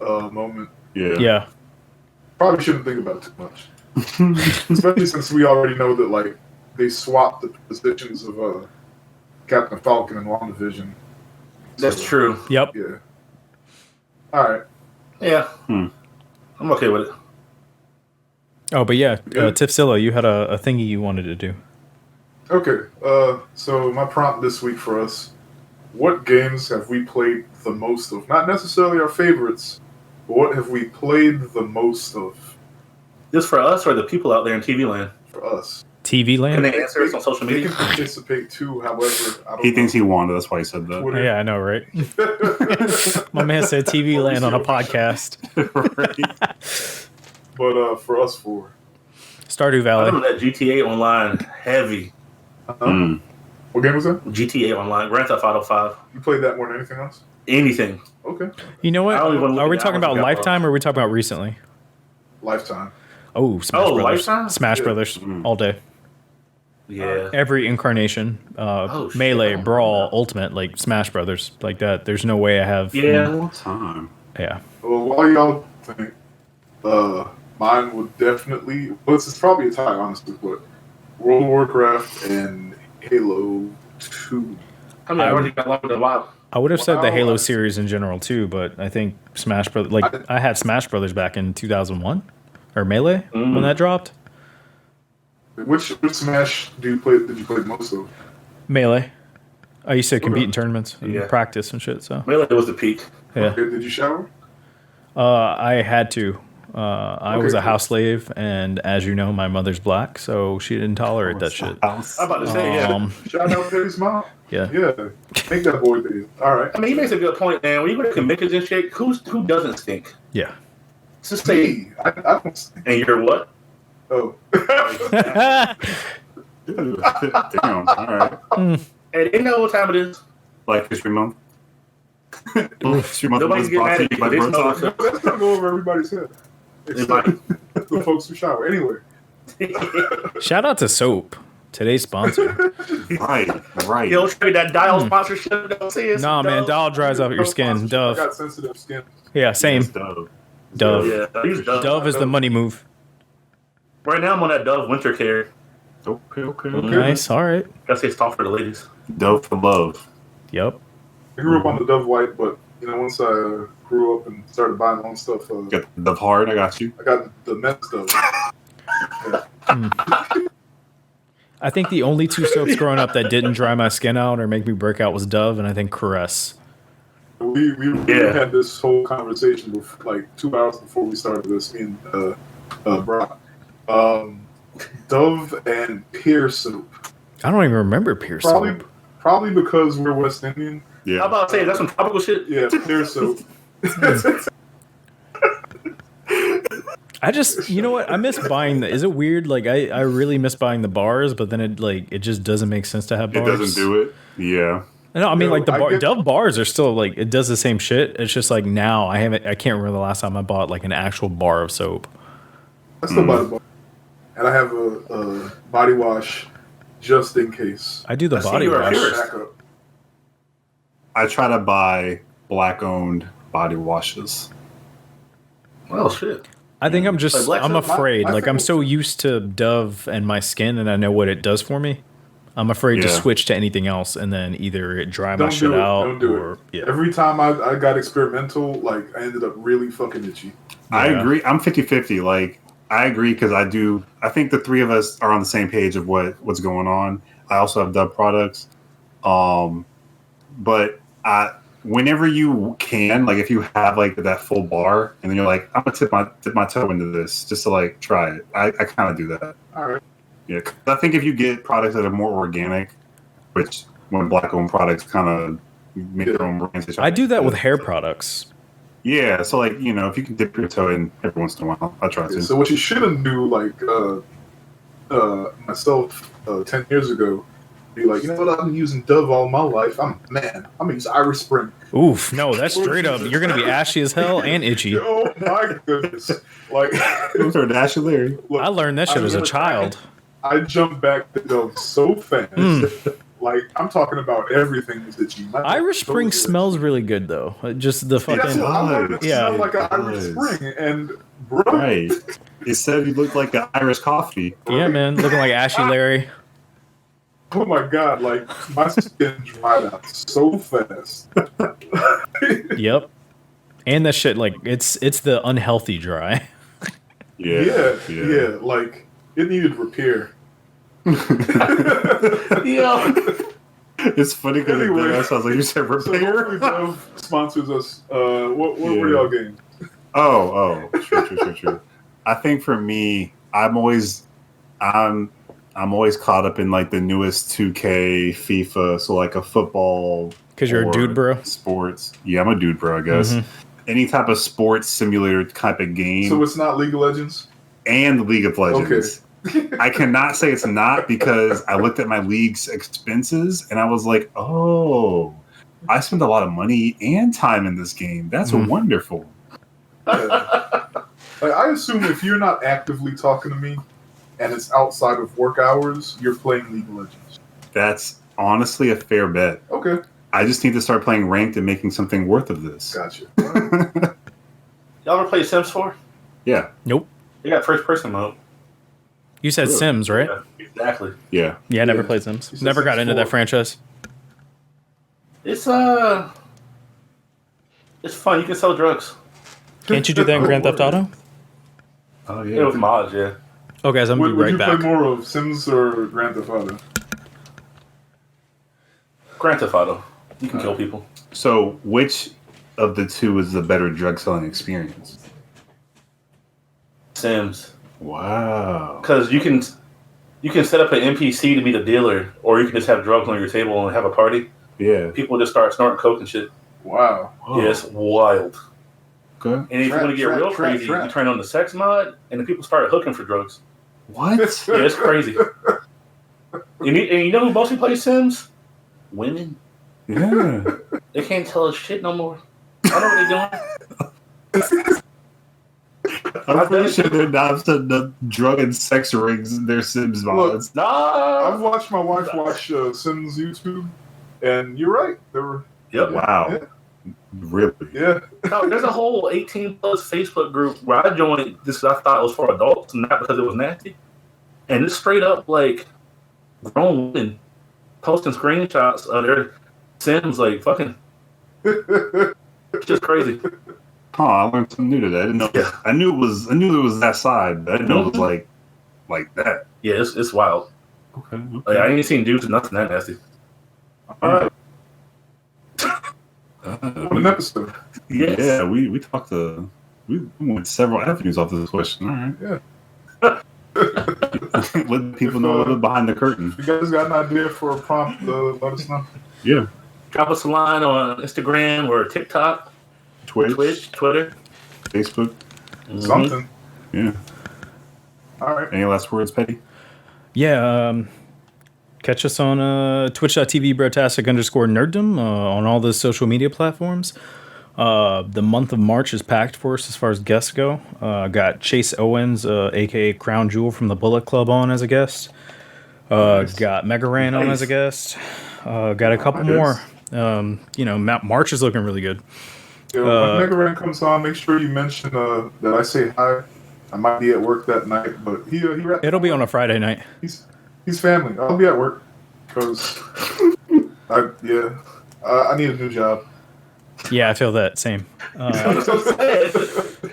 moment. Yeah. Yeah. Probably shouldn't think about it too much. Especially since we already know that like they swapped the positions of Captain Falcon and WandaVision. That's true. Yep. Yeah. All right. Yeah. I'm okay with it. Oh, but yeah, Tiffzilla, you had a thingy you wanted to do. Okay. So my prompt this week for us: what games have we played the most of? Not necessarily our favorites, but what have we played the most of? This for us or the people out there in TV land? For us. TV land? Can they answer us on social They media? can participate too, however, I don't He know. thinks he won. That's why he said that. Twitter. Yeah, I know, right? My man said TV land on a podcast. Right. But for us four. Stardew I Valley. remember that GTA Online heavy. What game was that? GTA Online, Grand Theft Auto 5. You played that more than anything else? Anything. Okay. You know what? I don't even look Are we at talking hours about ago. Lifetime or are we talking about recently? Lifetime. Oh, Smash Oh, Brothers. Lifetime? Smash Yeah. Brothers all day. Yeah. Every incarnation, shit, Melee, I don't Brawl, remember that. Ultimate, like Smash Brothers, like that. There's no way I have. Yeah. All time. Yeah. Well, while y'all think, mine would definitely. Well, it's probably a tie, honestly, but World of Warcraft and Halo 2. I mean, I already got along with a while. I would have said the Wow. Halo series in general too, but I think Smash Brothers. Like I had Smash Brothers back in 2001 or Melee when that dropped. Which Smash did you play most of? Melee. I used to compete in tournaments and Yeah. practice and shit. So Melee was the peak. yeah, Okay, did you shower? I had to. I was a cool. house slave, and as you know, my mother's black, so she didn't tolerate that shit. House. I'm about to say, yeah. Shout out to his mom. Yeah. Yeah. Make that boy big. All right. I mean, he makes a good point, man. When you go to conventions and shit, who doesn't stink? Yeah. Just say, Hey, I don't think. and you're what? Oh. Damn. All right. And they know what time it is. Black History Month. History Month Nobody's was getting brought mad to at you you. by They just know Brotaku. what's up. That's going to go over everybody's head. It's like, The folks who shower. Anyway. Shout out to Soap, today's sponsor. Right. yo, trade that dial sponsorship. Don't say it's Nah, man, Dove. Dial dries out your skin. I Dove. got sensitive skin. Yeah, same. Dove. Dove. Yeah, I use Dove. Dove is the money move. Right now, I'm on that Dove winter care. Okay. Nice. All right. Gotta say it's tough for the ladies. Dove for love. Yep. I grew up on the Dove White, but once I grew up and started buying my own stuff, Got the Dove Hard. I got you. I got the men's Dove. I think the only two soaps growing up that didn't dry my skin out or make me break out was Dove and I think Caress. We Yeah. had this whole conversation before, like 2 hours before we started this. Me and Brock. Dove and Pear soap. I don't even remember Pierce soap. Probably because we're West Indian. Yeah. How about say that's some tropical shit? Yeah, Pear soap. I just, you know what? I miss buying the. Is it weird? Like I really miss buying the bars, but then it just doesn't make sense to have It bars. doesn't do it. Yeah. No, I mean No, like the I bar, get- Dove bars are still like it does the same shit. It's just like now I can't remember the last time I bought like an actual bar of soap. I still buy the bar. And I have a body wash just in case. I do the I see body you're a wash. purist. Backup. I try to buy black-owned body washes. Well, shit. I think I'm just Like black I'm soap, afraid. my Like I'm thing- so used to Dove and my skin, and I know what it does for me. I'm afraid to Yeah. switch to anything else, and then either it dry my Don't shit do it. out, Don't do or it. yeah. Every time I got experimental, like I ended up really fucking itchy. I Yeah. agree. I'm 50-50. Like, I agree because I think the three of us are on the same page of what's going on. I also have Dove products. But whenever you can, like if you have like that full bar and then you're like, I'm gonna dip my toe into this just to like try it. I kind of do that. All right. Yeah. 'Cause I think if you get products that are more organic, which when black owned products kind of make their own brands. they try I to do make that it. with hair products. Yeah. So like, if you can dip your toe in every once in a while, I try Okay, to. so what you shouldn't do, like myself 10 years ago, be like, you know what? I've been using Dove all my life. I'm gonna use Irish Spring. Oof, no, that's straight up. You're gonna be ashy as hell and itchy. Oh my goodness! Like, Those are Dash Larry. look, I learned that shit as a really child. I jumped back to Dove so fast. Hmm. Like, I'm talking about everything that you. Irish Spring smells really good though. Just the Yeah, that's fucking what I wanted it to Yeah. smell like an Irish It Spring, and bro, Right. He said he looked like an Irish coffee. Yeah, man, looking like Ashy Larry. Oh my god! Like my skin dried out so fast. Yep. And that shit, like it's the unhealthy dry. Yeah. Like it needed repair. Yeah. It's funny because Anyway. that sounds like you said repair. So sponsors us. What were y'all games? Oh, true. I think for me, I'm always caught up in like the newest 2K, FIFA, so like a football. Because you're a dude, bro. Sports. Yeah, I'm a dude, bro. I guess any type of sports simulator type of game. So it's not League of Legends and League of Legends. Okay. I cannot say it's not because I looked at my league's expenses and I was like, oh, I spent a lot of money and time in this game. That's wonderful. Yeah. Like, I assume if you're not actively talking to me and it's outside of work hours, you're playing League of Legends. That's honestly a fair bet. Okay. I just need to start playing ranked and making something worth of this. Gotcha. Y'all ever play Sims 4? Yeah. Nope. They got first person mode. You said Really? Sims, right? Yeah, exactly. Yeah. Yeah, I never Yeah. played Sims. You said Never got Sims into 4. that franchise. It's fun. You can sell drugs. Can't you do that in Grand Theft Auto? Oh, Yeah, with mods, yeah. Oh, guys, I'm going to Would be you right back. play more of Sims or Grand Theft Auto? Grand Theft Auto. You can kill people. So, which of the two is the better drug selling experience? Sims. Wow. Because you can set up an NPC to be the dealer, or you can just have drugs on your table and have a party. Yeah. People just start snorting coke and shit. Wow. Yeah, it's wild. Okay. And if you want to get real crazy, you turn on the sex mod, and the people start hooking for drugs. What? Yeah, it's crazy. And you know who mostly plays Sims? Women. Yeah. They can't tell us shit no more. I know what they're doing. I'm pretty sure they're not setting up drug and sex rings in their Sims mods. I've No. watched my wife watch Sims YouTube, and you're right. There were. Yep. Wow. Really? Yeah. No, there's a whole 18 plus Facebook group where I joined this. I thought it was for adults, not because it was nasty. And it's straight up like grown women posting screenshots of their Sims, like fucking. It's just crazy. Huh, I learned something new today. I didn't know. Yeah. I knew it was that side, but I didn't know it was like that. Yeah, it's wild. Okay. Like, I ain't seen dudes nothing that nasty. All right. What an episode. Yes. Yeah, we talked we went several avenues off this question. All right. Yeah. Let people know a little bit behind the curtain. If you guys got an idea for a prompt, let us know. Yeah. Drop us a line on Instagram or TikTok, Twitch, Twitter. Facebook. Something. Yeah. All right. Any last words, Petty? Yeah, catch us on twitch.tv Brotastic_nerddom on all the social media platforms. The month of March is packed for us as far as guests go. Got Chase Owens, aka Crown Jewel from the Bullet Club, on as a guest. Got Mega Ran on as a guest. Got a couple more. March is looking really good. When Mega Ran comes on, make sure you mention that I say hi. I might be at work that night, but he It'll be on a Friday night. He's family. I'll be at work because I need a new job. Yeah, I feel that same.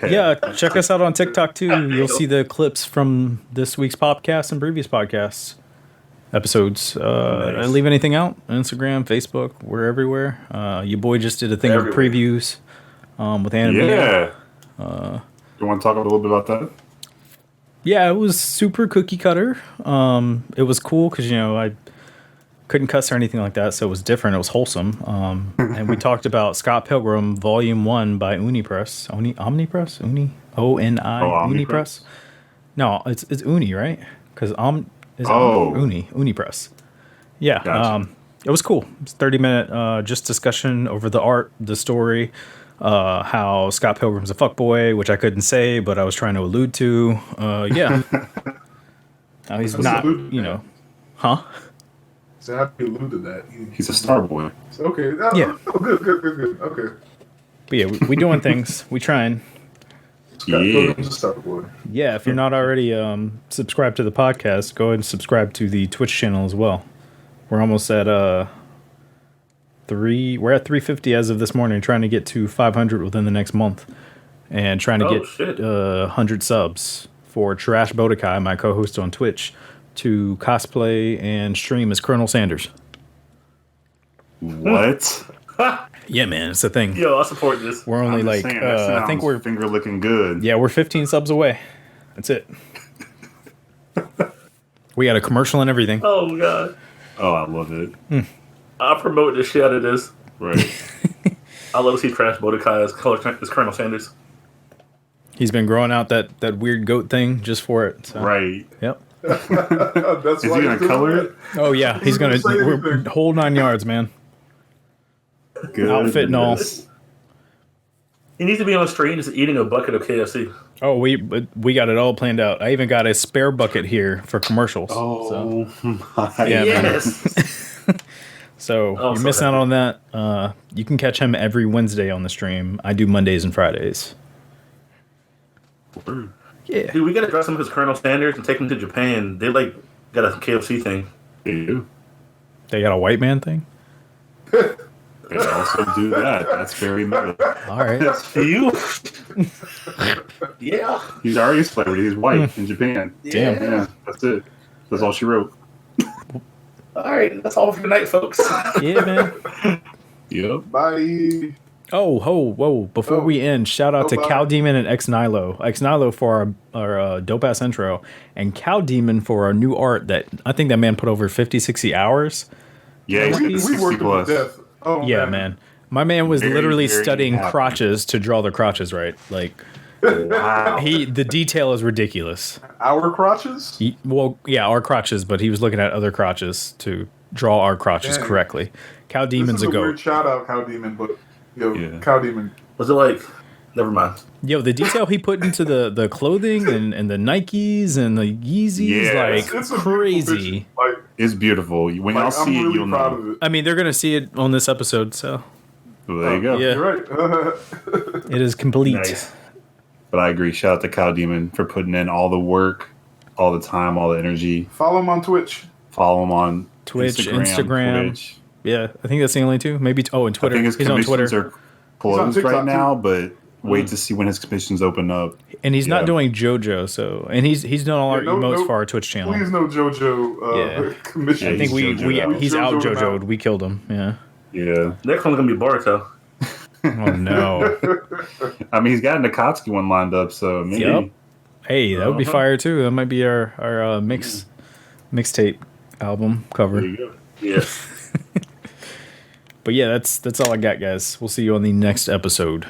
Yeah, check us out on TikTok too. You'll see the clips from this week's podcast and previous podcasts episodes. Nice. Leave anything out? Instagram, Facebook, we're everywhere. Your boy just did a thing Everywhere. with previews with anime. Yeah. You want to talk a little bit about that? Yeah, it was super cookie cutter. It was cool because I couldn't cuss or anything like that, so it was different. It was wholesome. And we talked about Scott Pilgrim Volume 1 by Unipress. Omnipress? Uni? O-N-I? Omnipress? Unipress? No, it's Uni, right? Because Unipress. Yeah. Gotcha. It was cool. It's 30-minute just discussion over the art, the story, how Scott Pilgrim's a fuckboy, which I couldn't say, but I was trying to allude to. Yeah. Now he's That's not, alluded, Huh? So how do you allude to that? He's a star boy. Okay. Yeah. Oh, good. Okay. But yeah, we doing things. We trying. Yeah, if you're not already subscribed to the podcast, go ahead and subscribe to the Twitch channel as well. We're almost at we're at 350 as of this morning, trying to get to 500 within the next month, and trying to get 100 subs for Trash Botakai, my co-host on Twitch, to cosplay and stream as Colonel Sanders. What? Yeah, man, it's a thing. Yo, I support this. We're only like I think we're finger looking good. Yeah, we're 15 subs away. That's it. We got a commercial and everything. Oh god. Oh, I love it. I promote the shit out of this. Right. I love to see Trash Botakai as Colonel Sanders. He's been growing out that weird goat thing just for it. So. Right. Yep. Is he gonna color it? Oh yeah, he's gonna whole 9 yards, man. Good. Outfit and all. He needs to be on stream just eating a bucket of KFC. Oh, we got it all planned out. I even got a spare bucket here for commercials. Oh, so. my Yes. So you're missing out on that. You can catch him every Wednesday on the stream. I do Mondays and Fridays. Yeah. Dude, we gotta dress him as Colonel Sanders and take him to Japan. They got a KFC thing. They do. They got a white man thing? They also do that. That's very meta. All right. You? Yeah. He's already a celebrity. He's white in Japan. Damn. Yeah, that's it. That's all she wrote. All right, that's all for tonight, folks. Yeah, man. Yep. Bye. Whoa. Before we end, shout out to Cow Demon and X Nilo. X Nilo for our dope ass intro, and Cow Demon for our new art that I think that man put over 50, 60 hours. Yeah, he's we worked him to death. Oh, yeah, man. My man was literally very studying happy. crotches to draw the crotches right. Like, wow. the detail is ridiculous. Our crotches? Our crotches, but he was looking at other crotches to draw our crotches correctly. Cow Demon's This is a weird goat. shout out, Cow Demon, but Cow Demon. Was it like? Never mind. Yo, the detail he put into the clothing and the Nikes and the Yeezys, like it's crazy. Like, It's beautiful. When y'all see it, you'll proud know. of it. I mean, they're gonna see it on this episode, so Well, there you go. yeah. You're right. It is complete. Nice. But I agree. Shout out to Cow Demon for putting in all the work, all the time, all the energy. Follow him on Twitch. Follow him on Twitch, Instagram. Twitch. Yeah, I think that's the only two. Maybe and Twitter. I think his He's on commissions Twitter, are closed TikTok right too. now, but wait to see when his commissions open up. and he's not Yeah. doing JoJo. So, and he's done all our emotes for our Twitch channel. Please no JoJo commission. I think He's JoJo'd out. he's out JoJo'd JoJo'd. out. We killed him. Yeah. Yeah. Next one's gonna be Boruto. Oh no. I mean, he's got a Nakatsuki one lined up, so maybe. Yep. Hey, that would be fire too. That might be our mixtape album cover. There you go. Yes. But yeah, that's all I got, guys. We'll see you on the next episode.